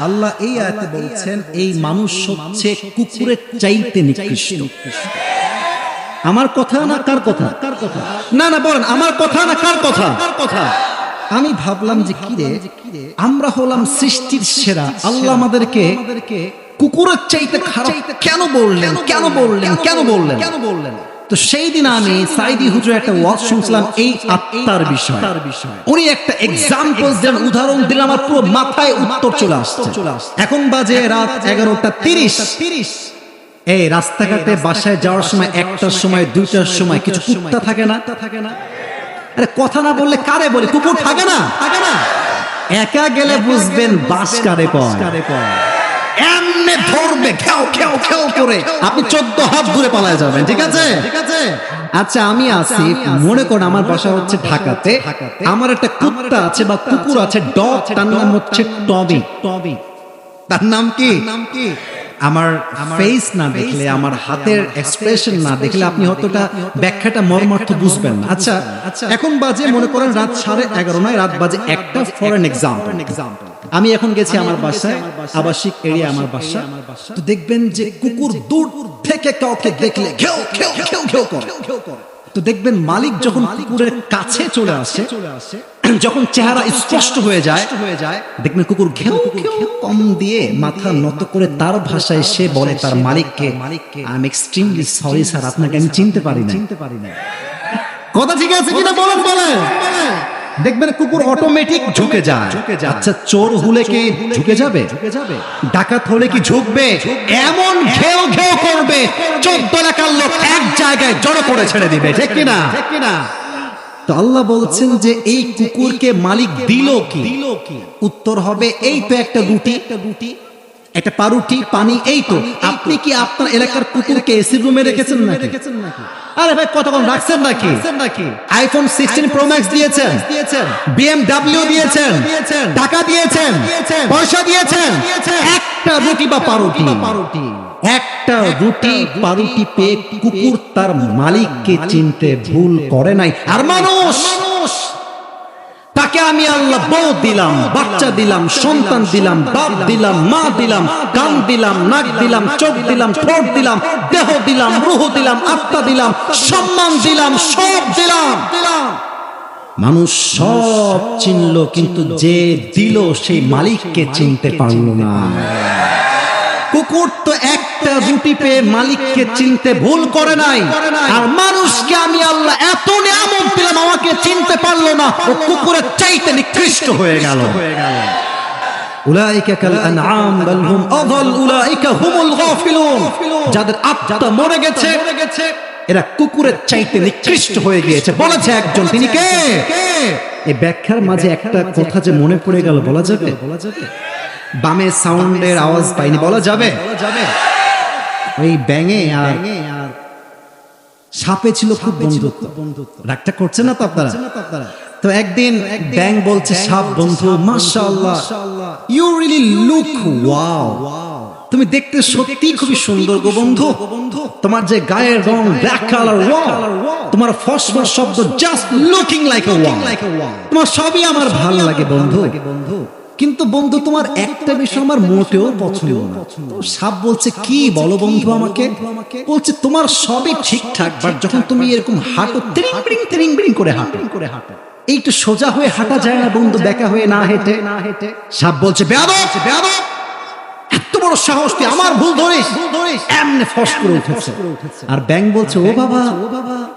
আল্লাহ এই আয়াতে বলছেন এই মানুষ হচ্ছে কুকুরের চাইতে নিকৃষ্ট আমার কথা না কার কথা না বলেন আমার কথা না কার কথা আমি ভাবলাম যে কি রে আমরা হলাম সৃষ্টির সেরা আল্লাহ আমাদেরকে কুকুরের চাইতে খারাপ কেন বললেন তো সেই দিন আমি সাইদি হুজুর একটা ওয়াজ শুনছিলাম এই আত্মার বিষয় উনি একটা এক্সাম্পল দেন উদাহরণ দিলেন আমার পুরো মাথায় উত্তর চলে আসছে এখন বাজে রাত 11:30 এই রাস্তাঘাটে বাসায় যাওয়ার সময় একটার সময় দুইটার সময় কিছু কুত্তা থাকে না আরে কথা না বললে কারে বলে কুকুর থাকে না একা গেলে বুঝবেন বাস কারে কয় এমনে ধরবে খেও করে আপনি 14 হাত দূরে পালায় যাবেন ঠিক আছে আচ্ছা আমি আসি মনে করুন আমার বাসা হচ্ছে ঢাকাতে আমার একটা কুত্তা আছে বা কুকুর আছে ডগ তার নাম হচ্ছে টবি তার নাম কি আমার ফেস না দেখলে আমার হাতের এক্সপ্রেশন না দেখলে আপনি হয়তোটা ব্যাখ্যাটা মর্মার্থ বুঝবেন না আচ্ছা এখন বাজে মনে করেন রাত 11:30 নয় রাত বাজে 1টা ফর এন এক্সাম্পল আমি এখন গেছি আমার বাসায় আবাসিক এরিয়া আমার বাসা তো দেখবেন যে কুকুর দূর থেকে কাউকে দেখলে ঘেউ করে তো দেখবেন মালিক যখন কুকুরের কাছে চলে আসে যখন চেহারা স্পষ্ট হয়ে যায় দেখবেন কুকুর ঘেউ কম দিয়ে মাথা নত করে তার ভাষায় সে বলে তার মালিককে I am extremely sorry sir আপনাকে আমি চিনতে পারি না কথা ঠিক আছে কিনা বলেন দেখবেন কুকুর অটোমেটিক ঝুঁকে যায় আচ্ছা চোর হলে কি ঝুঁকে যাবে ডাকাত হলে কি ঝুঁকবে এমন ঘেউ করবে 14 লাখের লোক এক জায়গায় জড়ো করে ছেড়ে দিবে ঠিক কিনা তো আল্লাহ বলছেন যে এই কুকুরকে মালিক দিল কি উত্তর হবে এই তো একটা রুটি একটা পাউরুটি পানি এই তো আপনি কি আপনার এলাকার কুকুরকে এসি রুমে রেখেছেন নাকি আরে ভাই কতক্ষণ রাখছেন নাকি আইফোন 16 প্রো ম্যাক্স দিয়েছেন BMW দিয়েছেন টাকা দিয়েছেন পয়সা দিয়েছেন একটা রুটি বা পাউরুটি একটা রুটি পাউরুটি পেয়ে কুকুর তার মালিককে চিনতে ভুল করে নাই আর মানুষ তাকে আমি আল্লাহ বউ দিলাম বাচ্চা দিলাম সন্তান দিলাম বাপ দিলাম মা দিলাম কান দিলাম নাক দিলাম চোখ দিলাম ঠোঁট দিলাম দেহ দিলাম রূহ দিলাম আত্মা দিলাম সম্মান দিলাম সব দিলাম মানুষ সব চিনলো কিন্তু যে দিল সেই মালিককে চিনতে পারলো না কুকুর তো একটা রুটি পেয়ে মালিককে চিনতে ভুল করে নাই আর মানুষকে আমি আল্লাহ এত নিয়ামত দিলাম আমাকে চিনতে পারলো না ও কুকুরের চাইতে নিকৃষ্ট হয়ে গেল উলাইকা কাল আনআম বাল হুম আযাল উলাইকা হুমুল গাফিলুন যাদের আত্মা মরে গেছে এরা কুকুরের চাইতে নিকৃষ্ট হয়ে গিয়েছে বলেছে একজন তিনি কে এই ব্যাখ্যার মাঝে একটা কথা যে মনে পড়ে গেল বলা যাবে বামে সাউন্ডের আওয়াজ পাইনি বলা যাবে ওই ব্যাঙে আর সাপে ছিল খুব বন্ধুত্ব। রাগটা করছে না তো আপনারা? তো একদিন ব্যাঙ বলছে সাপ বন্ধু, মাশাআল্লাহ ইউ রিয়েলি লুক ওয়াও, তুমি দেখতে সত্যি খুবই সুন্দর গো বন্ধু। তোমার যে গায়ের রং ব্ল্যাক কালার, ওয়াও, তোমার ফসফর শব্দ জাস্ট লুকিং লাইক আ ওয়াও, তোমার সবই আমার ভালো লাগে বন্ধু। কিন্তু বন্ধু তোমার একটা বিষয় আমার মোটেও পছন্দ না। তো সাপ বলছে কি বলো বন্ধু আমাকে? বলছে তোমার সবই ঠিকঠাক, বাট যখন তুমি এরকম হাঁটো তিরিং বিরিং করে হাঁটো, এইটু সোজা হয়ে হাঁটা যায় না বন্ধু, বেঁকা হয়ে না হেঁটে। সাপ বলছে বেয়াদব, এত বড় সাহস তুই আমার ভুল ধরিস, এমনি ফস করে উঠেছে। আর ব্যাঙ বলছে ও বাবা,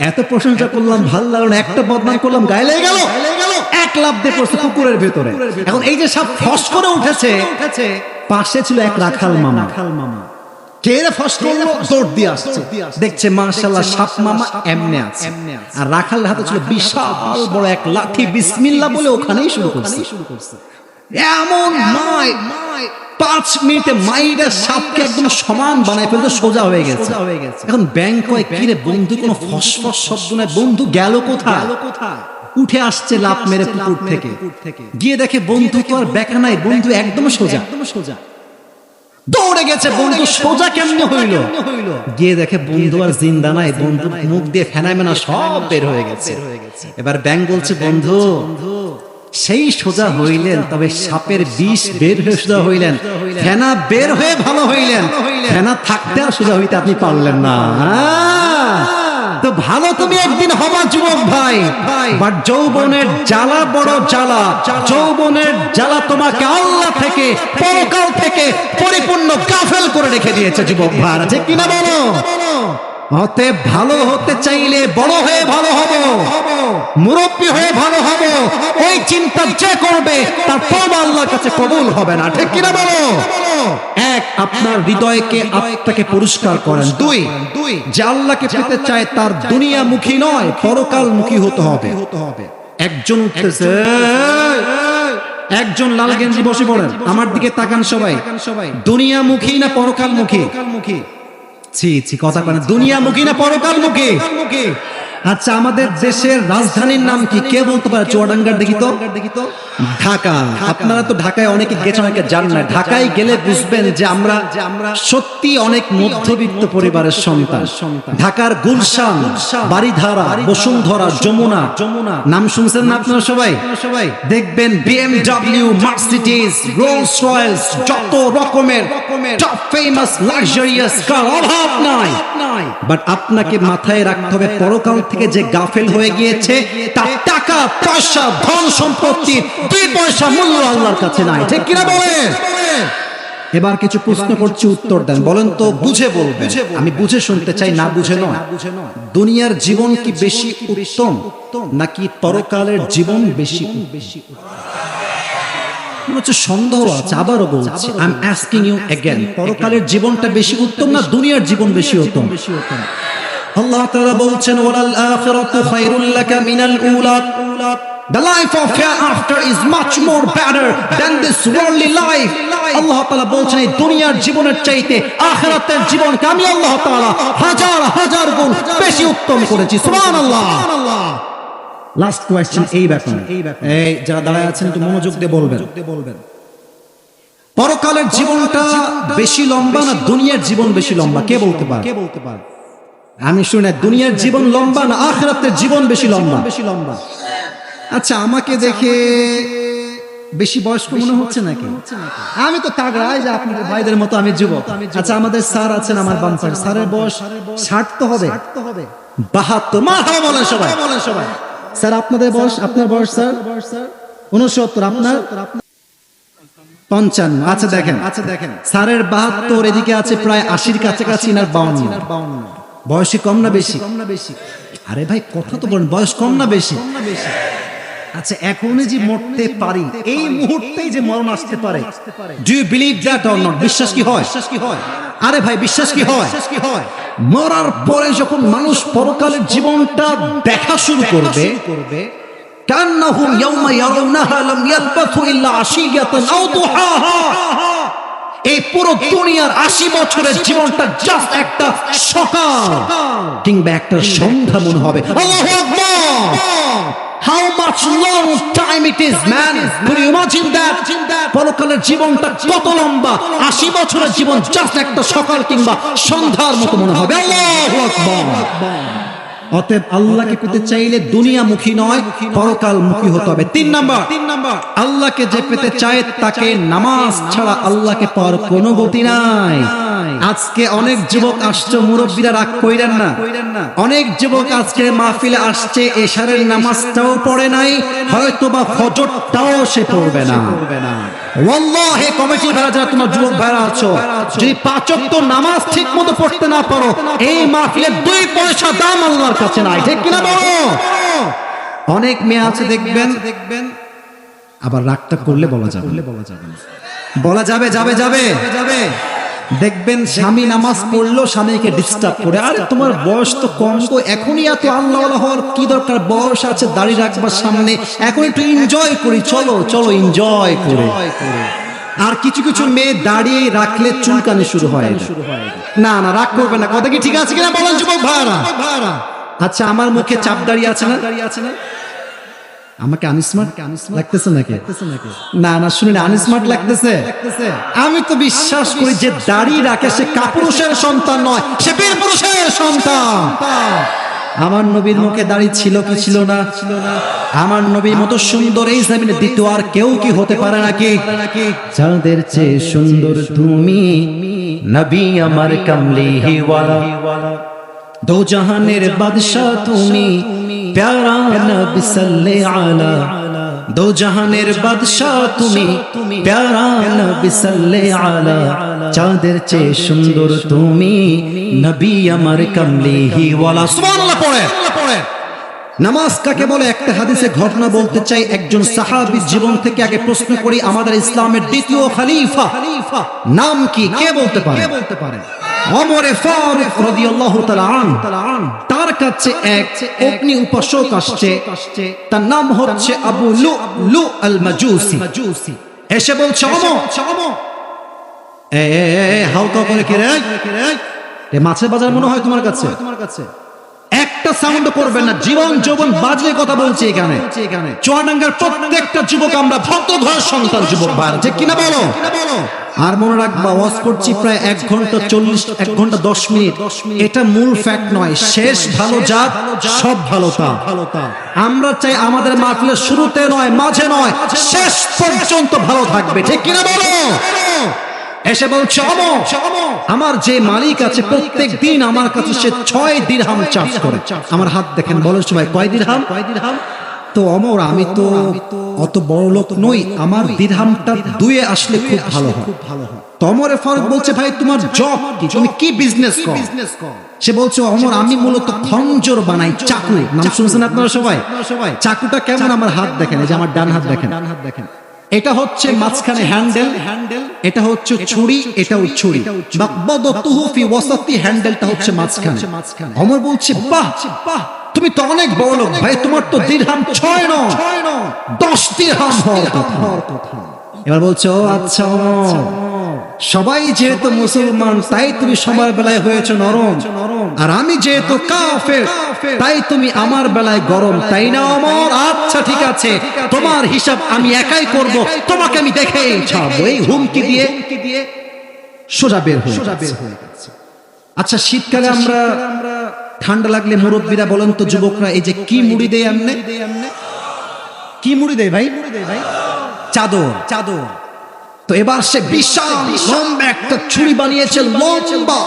এত প্রশংসা করলাম ভাল লাগলো না, একটা বদনাম করলাম গায়ে লেগে গেল, এক লাফ দিয়ে পড়ছে পুকুরের ভেতরে। এখন এই যে সাপ ফস করে উঠেছে, পাশে ছিল এক রাখাল মামা। কে রে ফস করলো? দৌড় দিয়ে আসছে, দেখছে মাশাআল্লাহ সাপ মামা এমনে আছে, আর রাখালের হাতে ছিল বিশাল বড় এক লাঠি। বিসমিল্লাহ বলে ওখানেই শুরু করছে। এমন নয় 5 মিনিটে মাইরা সাপকে একদম সমান বানায় ফেলতে সোজা হয়ে গেছে। এখন ব্যাঙ কয় কি রে বন্ধু, কোনো ফসফস শব্দ নাই, বন্ধু গেল কোথায়? উঠে আসছে লাফ মেরে পুকুর থেকে, গিয়ে দেখে বন্ধু তো আর বেঁকা নাই, বন্ধু একদম সোজা। দৌড়ে গেছে, বন্ধু সোজা কেমনে হইল? গিয়ে দেখে বন্ধু আর জিন্দা নাই, বন্ধু মুখ দিয়ে ফেনামেনা সব বের হয়ে গেছে। এবার ব্যাঙ বলছে বন্ধু সেই সোজা হইলেন, তবে সাপের বিষ বের হয়ে সোজা হইলেন, ফেনা বের হয়ে ভালো হইলেন, ফেনা থাকতে আর সোজা হইতে আপনি পারলেন না। তো ভালো তুমি একদিন হবা যুবক ভাই, বাট যৌবনের জ্বালা বড় জ্বালা, যৌবনের জ্বালা তোমাকে আল্লাহ থেকে পরকাল থেকে পরিপূর্ণ গাফেল করে রেখে দিয়েছে যুবক ভাই, ঠিক কিনা বলো? হতে ভালো হতে চাইলে বড় হয়ে ভালো হব, মুরব্বী হয়ে ভালো হব, এই চিন্তা যে করবে তার তওবা আল্লাহর কাছে কবুল হবে না, ঠিক কিনা বলো? এক, আপনার হৃদয়কে আত্মাকে পরিষ্কার করেন। দুই, যে আল্লাহকে পেতে চায় তার দুনিয়ামুখী নয় পরকালমুখী হতে হবে। একজন উঠতেছে, একজন লাল গেঞ্জি বসে পড়েন, আমার দিকে তাকান সবাই, দুনিয়ামুখী না পরকালমুখী? ছি ছি, কথা বলেন, দুনিয়ামুখী না পরকালমুখী? আচ্ছা আমাদের দেশের রাজধানীর নাম কি কে বলতে পারে? চুয়াডাঙ্গার দেখি তো, ঢাকা। আপনারা তো ঢাকায় অনেকে গেছেন, অনেকে জান না। ঢাকায় গেলে বুঝবেন যে আমরা সত্যি অনেক মধ্যবিত্ত পরিবারের সন্তান। ঢাকার গুলশান, বাড়িধারা, বসুন্ধরা, যমুনা নাম শুনছেন না আপনারা সবাই? দেখবেন BMW, মার্সিডিজ, রোলস রয়েলস, যত রকমের টপ ফেমাস লাক্সারিয়াস কার অভাব নাই। বাট আপনাকে মাথায় রাখতে হবে পরকাল থেকে যে গাফেল হয়ে গিয়েছে তার টাকা পয়সা ধন সম্পত্তি 2 পয়সা মূল্য আল্লাহর কাছে নাই, ঠিক কিনা বলেন? এবার কিছু প্রশ্ন করছি, উত্তর দেন, বলেন তো বুঝে বলবেন, আমি বুঝে শুনতে চাই, না বুঝে নয়। দুনিয়ার জীবন কি বেশি উত্তম নাকি পরকালের জীবন বেশি? সন্দেহ আছে, আবারও বলছি, I am asking you again, পরকালের জীবনটা বেশি উত্তম না দুনিয়ার জীবন বেশি উত্তম? আল্লাহ তাআলা বলছেন ওয়ালাল আখিরাতু খায়রুল লাকা মিনাল উলা, the life of hereafter is much more better than this worldly life. আল্লাহ তাআলা বলছেন এই দুনিয়ার জীবনের চাইতে আখিরাতের জীবনকে আমি আল্লাহ তাআলা হাজার হাজার গুণ বেশি উত্তম করেছি, সুবহানাল্লাহ। লাস্ট কোয়েশ্চেন এই ব্যাপারে, এই যারা দাঁড়ায় আছেন একটু মনোযোগ দিয়ে বলবেন, পরকালের জীবনটা বেশি লম্বা না দুনিয়ার জীবন বেশি লম্বা? কে বলতে পারে? আমি শুনে, দুনিয়ার জীবন লম্বা না আখিরাতের জীবন বেশি লম্বা? আচ্ছা আমাকে দেখে বেশি বয়স্ক মনে হচ্ছে নাকি? আমি তো তাগড়া, যে আপনাদের ভাইদের মতো আমি যুবক। আচ্ছা আমাদের স্যার আছেন আমার বাম পাশে, স্যারের বয়স 60 তো হবে, 72। মারহাবা বলেন সবাই। স্যার আপনাদের বয়স, আপনার বয়স স্যার 69, আপনার 55। আচ্ছা দেখেন স্যারের 72, এদিকে আছে প্রায় 80-র কাছাকাছি, না 52? বয়সে কম না বেশি? আরে ভাই কথা তো বলেন, বয়স কম না বেশি? আচ্ছা এখনই যে মরতে পারি, এই মুহূর্তেই যে মরণ আসতে পারে, do you believe that or not? বিশ্বাস কি হয়? আরে ভাই বিশ্বাস কি হয়? মরার পরে যখন মানুষ পরকালের জীবনটা দেখা শুরু করবে, কান্নাহুম ইয়াওমা ইয়ারাউনাহা লাম ইয়ালবাথু ইল্লা আশিয়াতান আও দুহাহা, এই পুরো দুনিয়ার 80 বছরের জীবনটা জাস্ট একটা সকাল কিংবা একটা সন্ধ্যা মনে হবে। আল্লাহু আকবার! How much long time it is, man? Could you imagine that? পরকালের জীবনটা কত লম্বা। 80 বছরের জীবন জাস্ট একটা সকাল কিংবা সন্ধ্যার মতো মনে হবে। আল্লাহু আকবার! অতএব আল্লাহকে পেতে চাইলে দুনিয়ামুখী নয়, পরকালমুখী হতে হবে। 3 নাম্বার, আল্লাহকে যে পেতে চায় তাকে নামাজ ছাড়া আল্লাহকে পাওয়ার কোনো গতি নাই। আজকে অনেক যুবক আসছে, মুরব্বীরা রাগ কইরেন না, অনেক যুবক আজকে মাহফিলে আসছে, এশারের নামাজটাও পড়ে নাই, হয়তোবা ফজরটাও সে পড়বে না। ওয়াল্লাহি কমিটি ভাড়া যারা তোমার যুবক ভাড়া আছো, যদি 5 ওয়াক্ত নামাজ ঠিক মতো পড়তে না পারো, এই মাহফিলে 2 পয়সা দাম আল্লাহর কাছে নাই, ঠিক কিনা বলো? অনেক মেয়ে আছে দেখবেন, আবার রাগটা করলে বলা যাবে দেখবেন স্বামী নামাজ পড়লো, স্বামীকে ডিস্টার্ব করে, আরে তোমার বয়স তো কম, তো এখনই এত আল্লাহ হওয়ার কি দরকার? বয়স আছে, দাড়ি রাখবার সামনে, এখন একটু এনজয় করি, চলো এনজয় করে। আর কিছু কিছু মেয়ে দাড়ি রাখলে চুলকানি শুরু হয়। না রাগ করবে না, কথা কি ঠিক আছে কিনা বলেন যুবক ভাইরা? আচ্ছা, আমার মুখে চাপ দাড়ি আছে না? আমাকে আনস্মার্ট লাগতেছে নাকি? না শুনে আনস্মার্ট লাগতেছে। আমি তো বিশ্বাস করি যে দাড়ি রাখে সে কাপুরুষের সন্তান নয়, সে বীর পুরুষের সন্তান। আমার নবীর মুখে দাড়ি ছিল কি ছিল না? আমার নবীর মতো সুন্দর এই জমিনে দ্বিতীয় আর কেউ কি হতে পারে নাকি? যাদের চেয়ে সুন্দর তুমি নবী আমার কামলি ওয়ালা, দো জাহানের বাদশা তুমি প্যারা নবী সাল্লে আলা, দো জাহানের বাদশা তুমি প্যারা নবী সাল্লে আলা, চাঁদের চেয়ে সুন্দর তুমি নবী আমার কামলি ওয়ালা। সুবহানাল্লাহ পড়ে। নামাজ কাকে বলে? একটা হাদিসে ঘটনা বলতে চাই, একজন সাহাবীর জীবন থেকে আগে প্রশ্ন করি। আমাদের ইসলামের দ্বিতীয় খলিফা নাম কি? কে বলতে পারে? ওমর ফারুক রাদিয়াল্লাহু তাআলা আনহু। তার কাছে এক অগ্নি উপাসক আসছে, তার নাম হচ্ছে আবু লু'লু আল মাজুসি। এসে বলছে, ওমর হালকা করে কি রে? এ মাছের বাজার মনে হয় তোমার কাছে? একটা সাউন্ড করবেন না, জীবন যৌবন বাজলে কথা বলছি এখানে। চুয়াডাঙ্গার প্রত্যেকটা যুবক আমরা ভদ্র ঘরের সন্তান, যুবক ভাই, ঠিক কিনা বলো? আর মনে রাখবা, ওয়াজ করছি প্রায় 1 ঘন্টা 10 মিনিট। এটা মূল ফ্যাক্ট নয়, শেষ ভালো জাত সব ভালো তা। আমরা চাই আমাদের মাহফিলের শুরুতে নয়, মাঝে নয়, শেষ পর্যন্ত ভালো থাকবে, ঠিক কিনা বলো? এসে বলছে, আমার যে মালিক আছে প্রত্যেক দিন আমার কাছে সে 6 দিরহাম চার্জ করে। আমার হাত দেখেন, বলো সবাই কয় দিরহাম? তো ওমর, আমি তো অত বড় লোক নই, আমার দিরহামটা 2 আসলে খুব ভালো হয়। তো ওমর ফারুক বলছে, ভাই তোমার জব কি, তুমি কি বিজনেস করো? সে বলছে, ওমর আমি মূলত খঞ্জর বানাই, চাকু। নাম শুনছেন আপনারা সবাই? চাকুটা কেমন? আমার হাত দেখেন, এই যে আমার ডান হাত দেখেন, এটা হচ্ছে মাঝখানে হ্যান্ডেল, এটা হচ্ছে ছুরি, এটাও ছুরি। বাকবাদাতুহু ফি ওয়াসাতি, হ্যান্ডেলটা হচ্ছে মাঝখানে। ওমর বলছে, বাহ, তুমি তো অনেক বড় লোক ভাই, তোমার তো দিরহাম 6 নয় 10 দিরহাম হওয়ার কথা। এবার বলছো, আচ্ছা সবাই যেহেতু মুসলমান তাই তুমি সবার বেলায় হয়েছে নরম, আর আমি যেহেতু কাফের তাই তুমি আমার বেলায় গরম, তাই না ওমর? আচ্ছা ঠিক আছে, তোমার হিসাব আমি একাই করব, তোমাকে আমি দেখেই ছাড়বো। এই হুমকি দিয়ে সোজা বের হয়ে গেছে। আচ্ছা, শীতকালে আমরা ঠান্ডা লাগলে মুরব্বীরা বলেন তো যুবকরা, এই যে কি মুড়ি দেয় এমনে? কি মুড়ি দেয় ভাই? চাদর। তো এবার সে বিশাল লম্বা একটা ছুরি বানিয়েছে, লম্বা।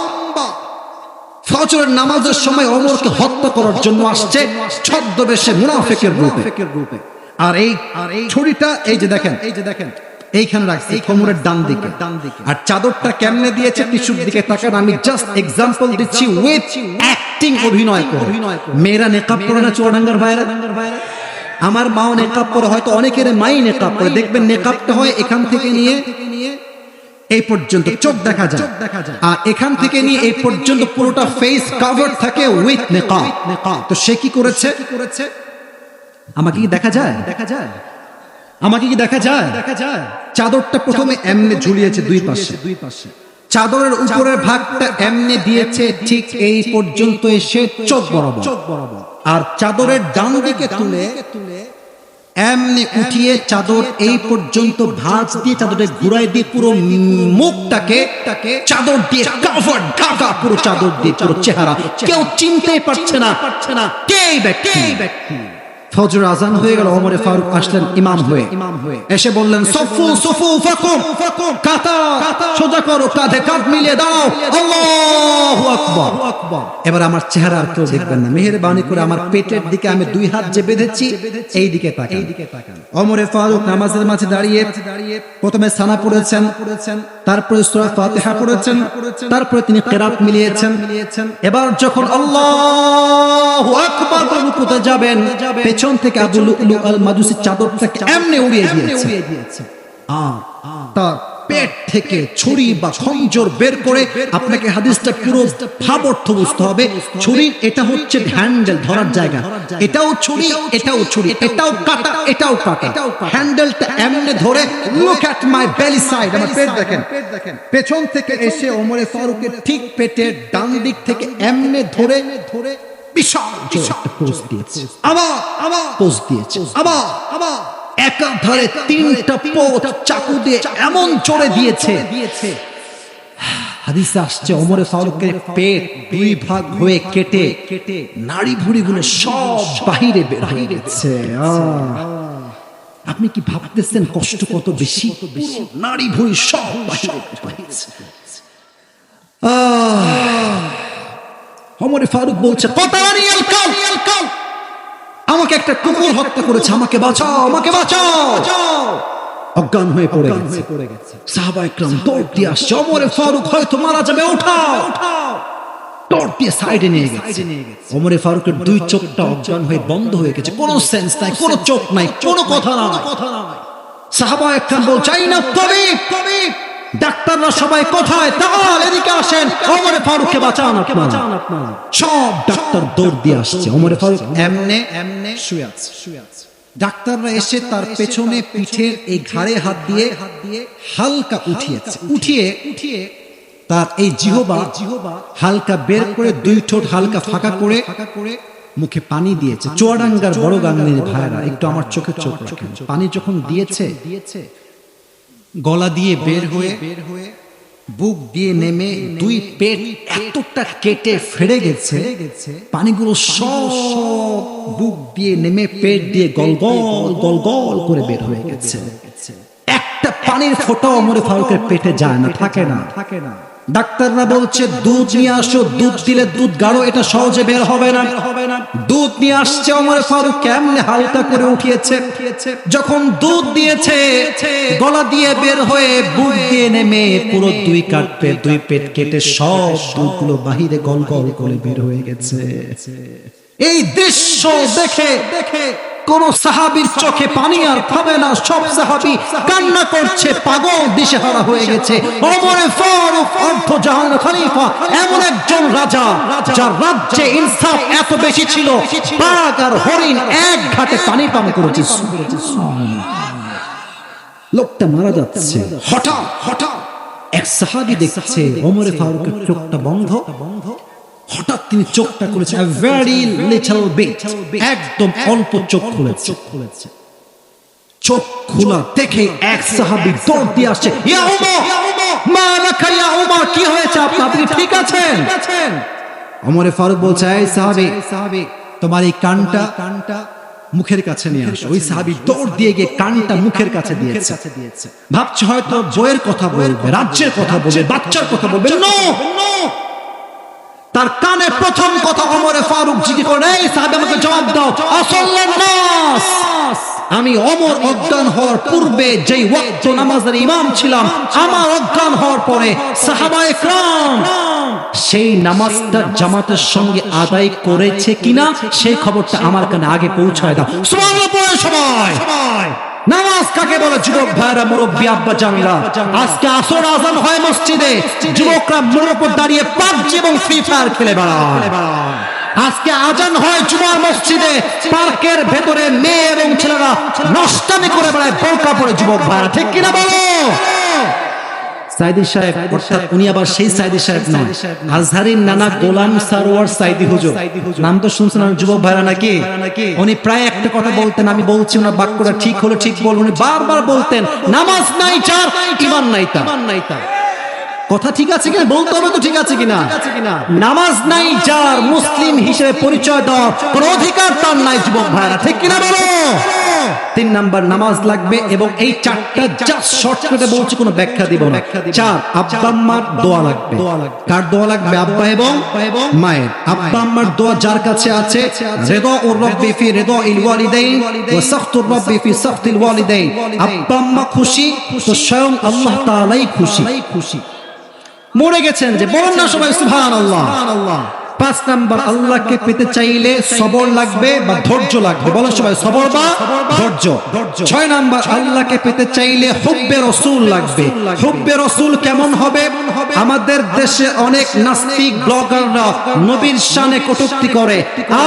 ফজরের নামাজের সময় ওমরকে হত্যা করার জন্য আসছে ছদ্মবেশে, মুনাফিকের রূপে। আর এই ছুরিটা এই যে দেখেন এইখানে রাখছে কোমরের ডান দিকে। আর চাদরটা কেমনে দিয়েছে? টিস্যুর দিকে তাকান, আমি জাস্ট এক্সাম্পল দিচ্ছি, উইথ অ্যাক্টিং, অভিনয় করে। মেয়েরা নেকাব পরে না চুয়াডাঙ্গার ভাইরা? আমার মাও নেকাব পরে, হয়তো অনেকের মাই নেকাব পরে। দেখবেন নেকাবটা হয় এখান থেকে নিয়ে এই পর্যন্ত চোখ দেখা যায়, আর এখান থেকে নিয়ে এই পর্যন্ত পুরোটা ফেস কভার থাকে উইথ নেকাব। তো সে কি করেছে? আমাকে কি দেখা যায়? আমাকে কি দেখা যায়? চাদরটা প্রথমে এমনি ঝুলিয়েছে দুই পাশে, চাদরের উপরের ভাগটা এমনি দিয়েছে ঠিক এই পর্যন্ত এসে চোখ বরাবর, আর চাদরের ডান দিকে তুলে এমনি উঠিয়ে চাদর এই পর্যন্ত ভাঁজ দিয়ে চাদরে ঘুরাই দিয়ে পুরো মুখটাকে চাদর দিয়ে কভার, ঢাকা পুরো চাদর দিয়ে পুরো চেহারা, কেউ চিনতেই পারছে না কে এই ব্যক্তি। ফজর আজান হয়ে গেল, ওমরে ফারুক আসলেন ইমাম হয়ে, এসে বললেন সফু সফু ফাকুম, কাতা সোজা করো, কাঁধে কাঁধ মিলিয়ে দাও, আল্লাহু আকবার। এবার আমার চেহারা আর কেউ দেখবেন না, মেহেরবানি করে আমার পেটের দিকে আমি দুই হাত যে বেঁধেছি এই দিকে তাকান। ওমরে ফারুক নামাজের মাঝে দাঁড়িয়ে প্রথমে সানা পড়েছেন, তারপরে সূরা ফাতিহা পড়েছেন, তারপরে তিনি কিরাত মিলিয়েছেন। এবার যখন আল্লাহু আকবার রুকুতে যাবেন, পেছন থেকে আবু লুলু আল মাজুসি চাদরটাকে এমনি উড়িয়ে দিয়েছে, আর তার পেট থেকে ছুরি বা খঞ্জর বের করে, আপনাকে হাদিসটা পুরো ভাবার্থ বুঝতে হবে। ছুরি এটা হচ্ছে হ্যান্ডেল, ধরার জায়গা, এটাও ছুরি, এটাও ছুরি, এটাও কাটা, এটাও কাটা। হ্যান্ডেলটা এমনি ধরে, লুক এট মাই বেলি সাইড, আমার পেট দেখেন, পেছন থেকে এসে ওমরে ফারুকের ঠিক পেটের ডান দিক থেকে এমনি ধরে বিশাল একটা পোজ দিয়েছে, আবার পোজ দিয়েছে, আবার একাধারে তিনটা পোজ চাকু দিয়ে এমন জোরে দিয়েছে, হাদিসে আসছে ওমরে ফারুকের পেট দুই ভাগ হয়ে কেটে নাড়ি ভুঁড়িগুলো সব বাহিরে বের হয়ে গেছে। আপনি কি ভাবতেছেন কষ্ট কত বেশি? নাড়ি ভুঁড়ি সব বাহিরে বের হয়েছে। ওমরে ফারুক বলছে, কতানিয়াল কাল, আমাকে একটা কুকুর হত্যা করেছে, আমাকে বাঁচাও, আমাকে বাঁচাও। অজ্ঞান হয়ে পড়ে গেছে। সাহাবায়ে কেরাম দৌড় দিয়ে আসছে, ওমরে ফারুক হয়তো মারা যাবে, উঠাও। দৌড় দিয়ে সাইডে নিয়ে গেছে। ওমরে ফারুকের দুই চোখটা অজ্ঞান হয়ে বন্ধ হয়ে গেছে, কোনো সেন্স নাই, কোনো চোখ নাই, কোনো কথা নাই। সাহাবায়ে কেরাম বলছে, আইনা তাবিব, ডাক্তাররা সবাই কোথায়? তাআল এদিকে আসেন, ওমরে ফারুককে বাঁচান আপনারা। সব ডাক্তার দৌড় দিয়ে আসছে, ওমরে ফারুক এমনে শুয়ে আছে। ডাক্তাররা এসে তার পেছনে পিঠের এই ঘাড়ে হাত দিয়ে হালকা উঠিয়ে তার এই জিহবা হালকা বের করে দুই ঠোঁট হালকা ফাঁকা করে মুখে পানি দিয়েছে। চুয়াডাঙ্গার বড় গাঙ্গের ভাইরা একটু আমার চোখে চোখ রাখেন। পানি যখন দিয়েছে, গলা দিয়ে বের হয়ে বুক দিয়ে নেমে দুই পেট এতটা কেটে ফেড়ে গেছে, পানিগুলো সব বুক দিয়ে নেমে পেট দিয়ে গলগল করে বের হয়ে গেছে। একটা পানির ফোঁটা ওমরে ফারুকের পেটে যায় না, থাকে না। ডাক্তাররা বলছে দুধ নিয়ে আসো, দুধ দিলে দুধ গাঢ়, এটা সহজে বের হবে না। দুধ নিয়ে আসছে, ওমরে ফারুক কেমনে হালকা করে উঠিয়েছে। যখন দুধ দিয়েছে, গলা দিয়ে বের হয়ে বুক দিয়ে নেমে পুরো দুই পেট কেটে সব দুধগুলো বাহিরে গলগল করে বের হয়ে গেছে। এই দৃশ্য দেখে কোন সাহাবীর চোখে পানি আর থামে না, সব সাহাবী কান্না করছে, পাগল দিশেহারা হয়ে গেছে। ওমরে ফারুক অর্ধ জাহানের খলিফা, এমন একজন রাজা যার রাজ্যে ইনসাফ এত বেশি ছিল, বাঘ আর হরিণ এক ঘাটে পানি পান করেছে। লোকটা মারা যাচ্ছে, হঠাৎ এক সাহাবী দেখছে ওমরে ফারুকের চোখটা বন্ধ, হঠাৎ তিনি চোখটা খুলেছে, ভেরি লিটল বিট, একদম অল্প চোখ খুলেছে। চোখ খোলা দেখে এক সাহাবী দৌড় দিয়ে আসছে, ইয়া উমর, মা লাকা ইয়া উমর, কি হয়েছে আপনার, আপনি ঠিক আছেন? ওমরে ফারুক বলছে, এই সাহাবী, তোমার এই কানটা মুখের কাছে নিয়ে আসো। ওই সাহাবী দৌড় দিয়ে গিয়ে কানটা মুখের কাছে দিয়েছে। ভাবছে হয়তো বইয়ের কথা বলবে, রাজ্যের কথা বলবে, বাচ্চার কথা বলবে। নো, তার কানে প্রথম কথা ওমরে ফারুক জিজ্ঞেস করে, এই সাহাবী আমাকে জবাব দাও, আসল্লান নাস, আমি ওমর অজ্ঞান হওয়ার পূর্বে যেই ওয়াক্ত নামাজের ইমাম ছিলাম, আমার অজ্ঞান হওয়ার পরে সাহাবায়ে কেরাম সেই নামাজটা জামাতের সঙ্গে আদায় করেছে কিনা সেই খবরটা আমার কানে আগে পৌঁছায় দাও। সুবহানাল্লাহ পড়ে সবাই। নামাজ কাকে বলে? যুবক ভাইরা, মুরব্বী আব্বা জানরা, আজকে আসর আজান হয় মসজিদে, যুবকরা মোড়ের উপর দাঁড়িয়ে পাবজি এবং ফ্রি ফায়ার খেলে বেড়ায়। আজ আজকে আজান হয় জুমার মসজিদে, পার্কের ভেতরে মেয়ে এবং ছেলেরা নষ্টামি করে বেড়ায় বোরকা পরে, যুবক ভাইরা ঠিক কিনা বলো? সাইদি সাহেব, অর্থাৎ উনি আবার সেই সাইদি সাহেব নয়, আজহারির নানা গোলাম সারোয়ার সাইদি হুজুর, নাম তো শুনছেন যুবক ভাইরা নাকি? উনি প্রায় একটা কথা বলতেন, আমি বলছি ওনার বাক্যটা ঠিক হলো ঠিক বলবো, উনি বারবার বলতেন নামাজ নাই যার ঈমান নাই তার। কথা ঠিক আছে কিনা বলতে হবে তো, ঠিক আছে কিনা? নামাজ নাই যার, মুসলিম হিসেবে পরিচয় দেওয়ার কোন অধিকার তার নাই, যুবক ভাইরা ঠিক কিনা বলো? 3 নাম্বার নামাজ লাগবে, এবং এই 4টা জাস্ট শর্টকাটে বলছি, কোনো ব্যাখ্যা দিব না। 4, আব্বা আম্মার দোয়া লাগবে। কার দোয়া লাগবে? আব্বা এবং মায়ের। আব্বা আম্মার দোয়া যার কাছে আছে, রিদাউর রাব্বি ফি রিদাইল ওয়ালিদাইন ওয়া সাখতুর রাব্বি ফি সাখতিল ওয়ালিদাইন। আব্বা আম্মা খুশি তো স্বয়ং আল্লাহ তাআলাই খুশি। মরে গেছেন যে, বলুন না সবাই সুবহানাল্লাহ। 5 নাম্বার, আল্লাহকে পেতে চাইলে সবর লাগবে বা ধৈর্য লাগবে, বলো সবাই সবর বা ধৈর্য। 6 নাম্বার, আল্লাহকে পেতে চাইলে হুব্বে রাসূল লাগবে। হুব্বে রাসূল কেমন হবে? আমাদের দেশে অনেক নাস্তিক ব্লগাররা নবীর শানে কটূক্তি করে।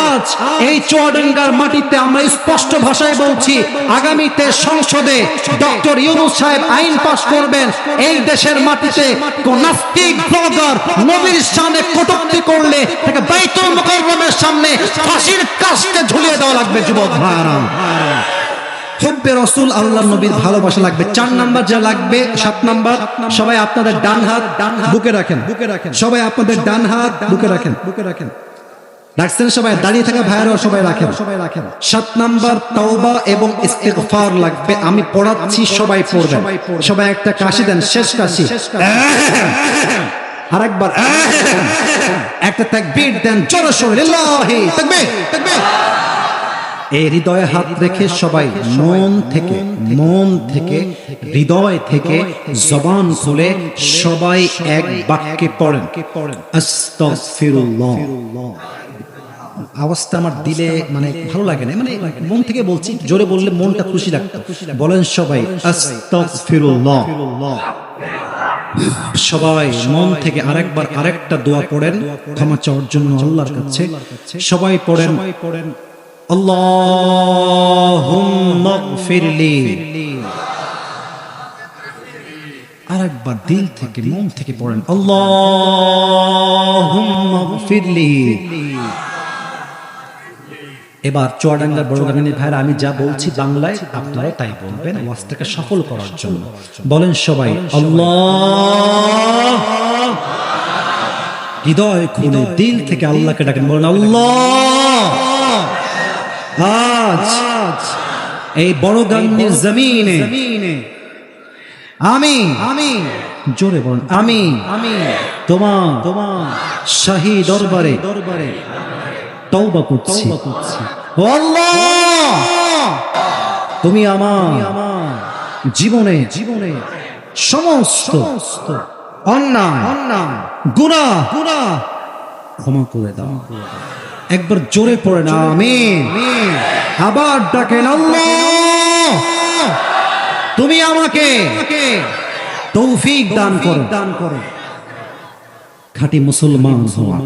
আজ এই চুয়াডাঙ্গার মাটিতে আমরা স্পষ্ট ভাষায় বলছি, আগামীতে সংসদে ডক্টর ইউনূস সাহেব আইন পাস করবেন, এই দেশের মাটিতে কোন নাস্তিক ব্লগার নবীর শানে কটূক্তি করলে তাকে বাইতুল মুকাররমের সামনে ফাঁসির কাস্টে ঝুলিয়ে দেওয়া লাগবে, যুবক ভাইরা। হুব্বে রাসূল, আল্লাহর নবীর ভালোবাসা লাগবে। 4 নাম্বার যা লাগবে, 7 নাম্বার, সবাই আপনাদের ডান হাত বুকে রাখেন, সবাই আপনাদের ডান হাত বুকে রাখেন। রাখছেন সবাই? দাঁড়িয়ে থাকা ভাইয়ারা সবাই রাখেন। 7 নাম্বার, তাওবা এবং ইস্তিগফার লাগবে। আমি পড়াচ্ছি, সবাই পড়বেন। সবাই একটা কাশি দেন, শেষ কাশি। আরেকবার একটা তাকবীর দেন, জোরে সোরে লিল্লাহি তাকবীর। এই হৃদয়ে হাত রেখে সবাই মন থেকে হৃদয় থেকে জবান খুলে সবাই এক বাক্যে পড়েন, আস্তাগফিরুল্লাহ। আওয়াজটা আমার দিলে মানে ভালো লাগে না, মানে মন থেকে বলছি, জোরে বললে মনটা খুশি লাগতো। বলেন সবাই আস্তাগফিরুল্লাহ। সবাই মন থেকে আরেকবার আরেকটা দোয়া পড়েন ক্ষমা চাওয়ার জন্য আল্লাহর কাছে। সবাই পড়েন, আল্লাহুম্মা গফিরলি। আরেকবার দিল থেকে মন থেকে পড়েন, আল্লাহুম্মা গফিরলি। এবার চুয়াডাঙ্গার বড় গানের ভাইরা, আমি যা বলছি বাংলায় আপনারা তাই বলবেন ওয়াজটাকে সফল করার জন্য। বলেন সবাই আল্লাহ। হৃদয় খুলে দিল থেকে আল্লাহকে ডাকেন, বলেন আল্লাহ। আজ এই বড় গানের জমিনে আমি জোরে বলেন, আমি তোমার শাহী দরবারে তওবা করছি। ও আল্লাহ, তুমি আমার জীবনে সমস্ত অন্যায় গুনাহ ক্ষমা করে দাও। একবার জোরে পড়ে না আমিন। আবার ডাকেন, আল্লাহ তুমি আমাকে তৌফিক দান করো। খাঁটি মুসলমান হওয়া।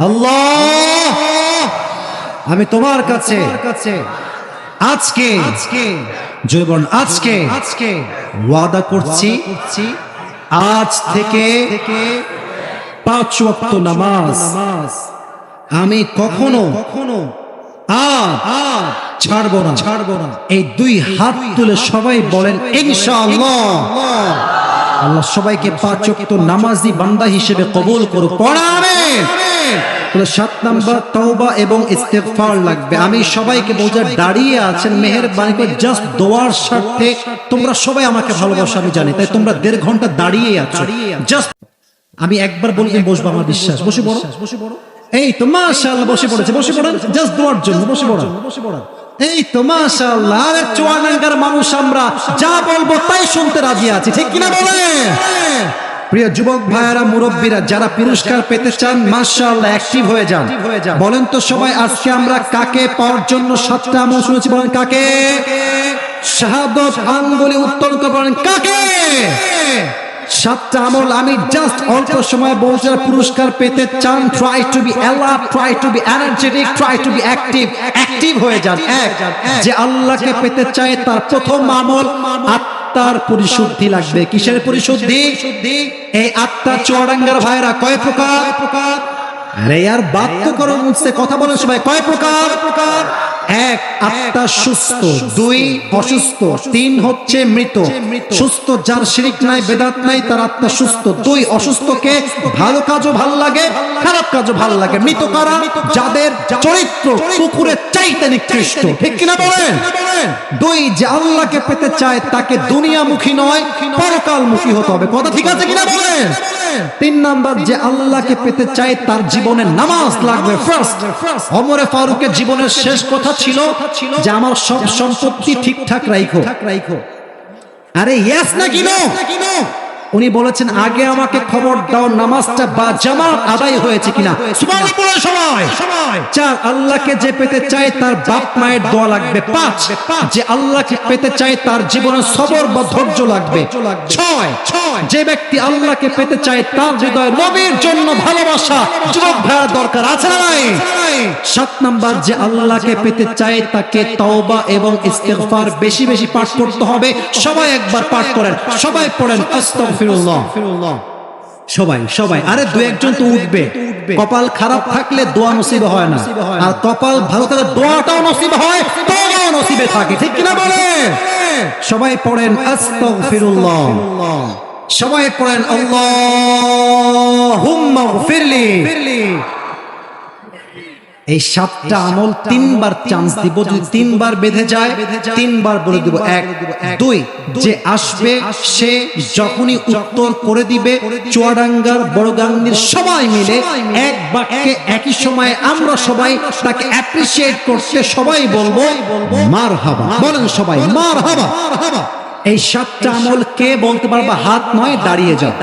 আল্লাহ আমি তোমার কাছে আজকে জীবন আজকে ওয়াদা করছি, আজ থেকে 5 ওয়াক্ত নামাজ আমি কখনো ছাড়বো না। এই 2 হাত তুলে সবাই বলেন ইনশাআল্লাহ। আল্লাহ সবাইকে 5 ওয়াক্ত নামাজি বান্দা হিসেবে কবুল করুক। আমিন। 7 নাম্বার, তওবা এবং ইস্তিগফার লাগবে। আমি সবাইকে বলতে, দাঁড়িয়ে আছেন মেহেরবানি করে জাস্ট দোয়ার স্বার্থে, তোমরা সবাই আমাকে ভালোবাসো আমি জানি, তাই তোমরা 1.5 ঘন্টা দাঁড়িয়ে আছো। জাস্ট আমি একবার বলতে বসবো, আমার বিশ্বাস। বসে পড়ো। এই তো মাশাআল্লাহ বসে পড়েছে, বসে পড়েন জাস্ট দোয়ার জন্য। বসে পড়ো। এই তো মাশাআল্লাহ। আরে চুয়াডাঙ্গার মানুষ, আমরা যা বলবো তাই শুনতে রাজি আছি, ঠিক কিনা বলেন? প্রিয় যুবক ভাইয়েরা, মুরব্বীরা, যারা পুরস্কার পেতে চান মাশাআল্লাহ অ্যাক্টিভ হয়ে যান। বলেন তো সবাই, আজকে আমরা কাকে পাওয়ার জন্য 7টা আমল শুনেছি? বলেন কাকে? শাহাদাত আঙ্গুলে উত্তোলন করে বলেন কাকে? সাতটা আমল আমি জাস্ট অল্প সময় বলছি, পুরস্কার পেতে চান try to be alert, try to be energetic, try to be active হয়ে যান। এক, যে আল্লাহকে পেতে চায় তার প্রথম আমল আত্মার পরিশুদ্ধি লাগবে। কিসের পরিশুদ্ধি? এই আত্মা চুয়াডাঙ্গার ভাইরা কয় প্রকার? আরে यार बात तो करो मुझसे, কথা বলেন সবাই। কয় প্রকার? এক, আত্মা সুস্থ। দুই, অসুস্থ। তিন হচ্ছে মৃত। সুস্থ যার শিরক নাই বেদাত নাই তার আত্মা সুস্থ। দুই, অসুস্থকে ভালো কাজও ভালো লাগে, খারাপ কাজও ভালো লাগে। মৃত কারা? যাদের চরিত্র কুকুরের চাইতে নিকৃষ্ট। ঠিক কিনা বলেন? দুই, যে আল্লাহকে পেতে চায় তাকে দুনিয়ামুখী নয় পরকালমুখী হতে হবে। কথা ঠিক আছে কিনা বলেন? তিন নাম্বার, যে আল্লাহকে পেতে চায় তার জীবনে নামাজ লাগবে ফার্স্ট। ওমরে ফারুকের জীবনের শেষ কথা ছিল যে আমার সব সম্পত্তি ঠিকঠাক রাখো। আরে ইয়েস নাকি নো? উনি বলেছেন আগে আমাকে খবর দাও নামাজটা বা জামাত আদায় হয়েছে কিনা। সুবহানাল্লাহ বলে সবাই। চার, আল্লাহকে যে পেতে চায় তার বাপ মায়ের দোয়া লাগবে। পাঁচ, যে আল্লাহকে পেতে চায় তার জীবনে সবর বা ধৈর্য লাগবে। ছয়, যে ব্যক্তি আল্লাহকে পেতে চায় তার হৃদয়ে নবীর জন্য ভালোবাসা যুবক ভাইয়ের দরকার আছে না নাই? সাত নাম্বার, যে আল্লাহকে পেতে চায় তাকে তওবা এবং ইস্তিগফার বেশি বেশি পাঠ করতে হবে। সবাই একবার পাঠ করেন, সবাই পড়েন আস্তাগফিরুল্লাহ। সবাই সবাই। আরে দু একজন তো উঠবে। কপাল খারাপ থাকলে দোয়া নসিব হয় না, আর কপাল ভালো থাকলে দোয়াটাও নসিব হয়, তওবাও নসিবে থাকে। ঠিক কিনা বলেন? সবাই পড়েন আস্তাগফিরুল্লাহ। সবাই পড়েন আল্লাহুম্মা গফিরলি। এই সাতটা আমল তিনবার চান্স দিব। যদি তিনবার বেঁধে যায় তিনবার বলে দিব। এক, দুই, যে আসবে সে যখনই উত্তর করে দিবে চুয়াডাঙ্গার বড়গাংনীর সবাই মিলে এক বাক্যে একই সময়ে আমরা সবাই তাকে অ্যাপ্রিশিয়েট করতে সবাই বলবো মারহাবা। বলেন সবাই মারহাবা। এই সাতটা আমল কে বলতে পারবা? হাত নয়, দাঁড়িয়ে যাও।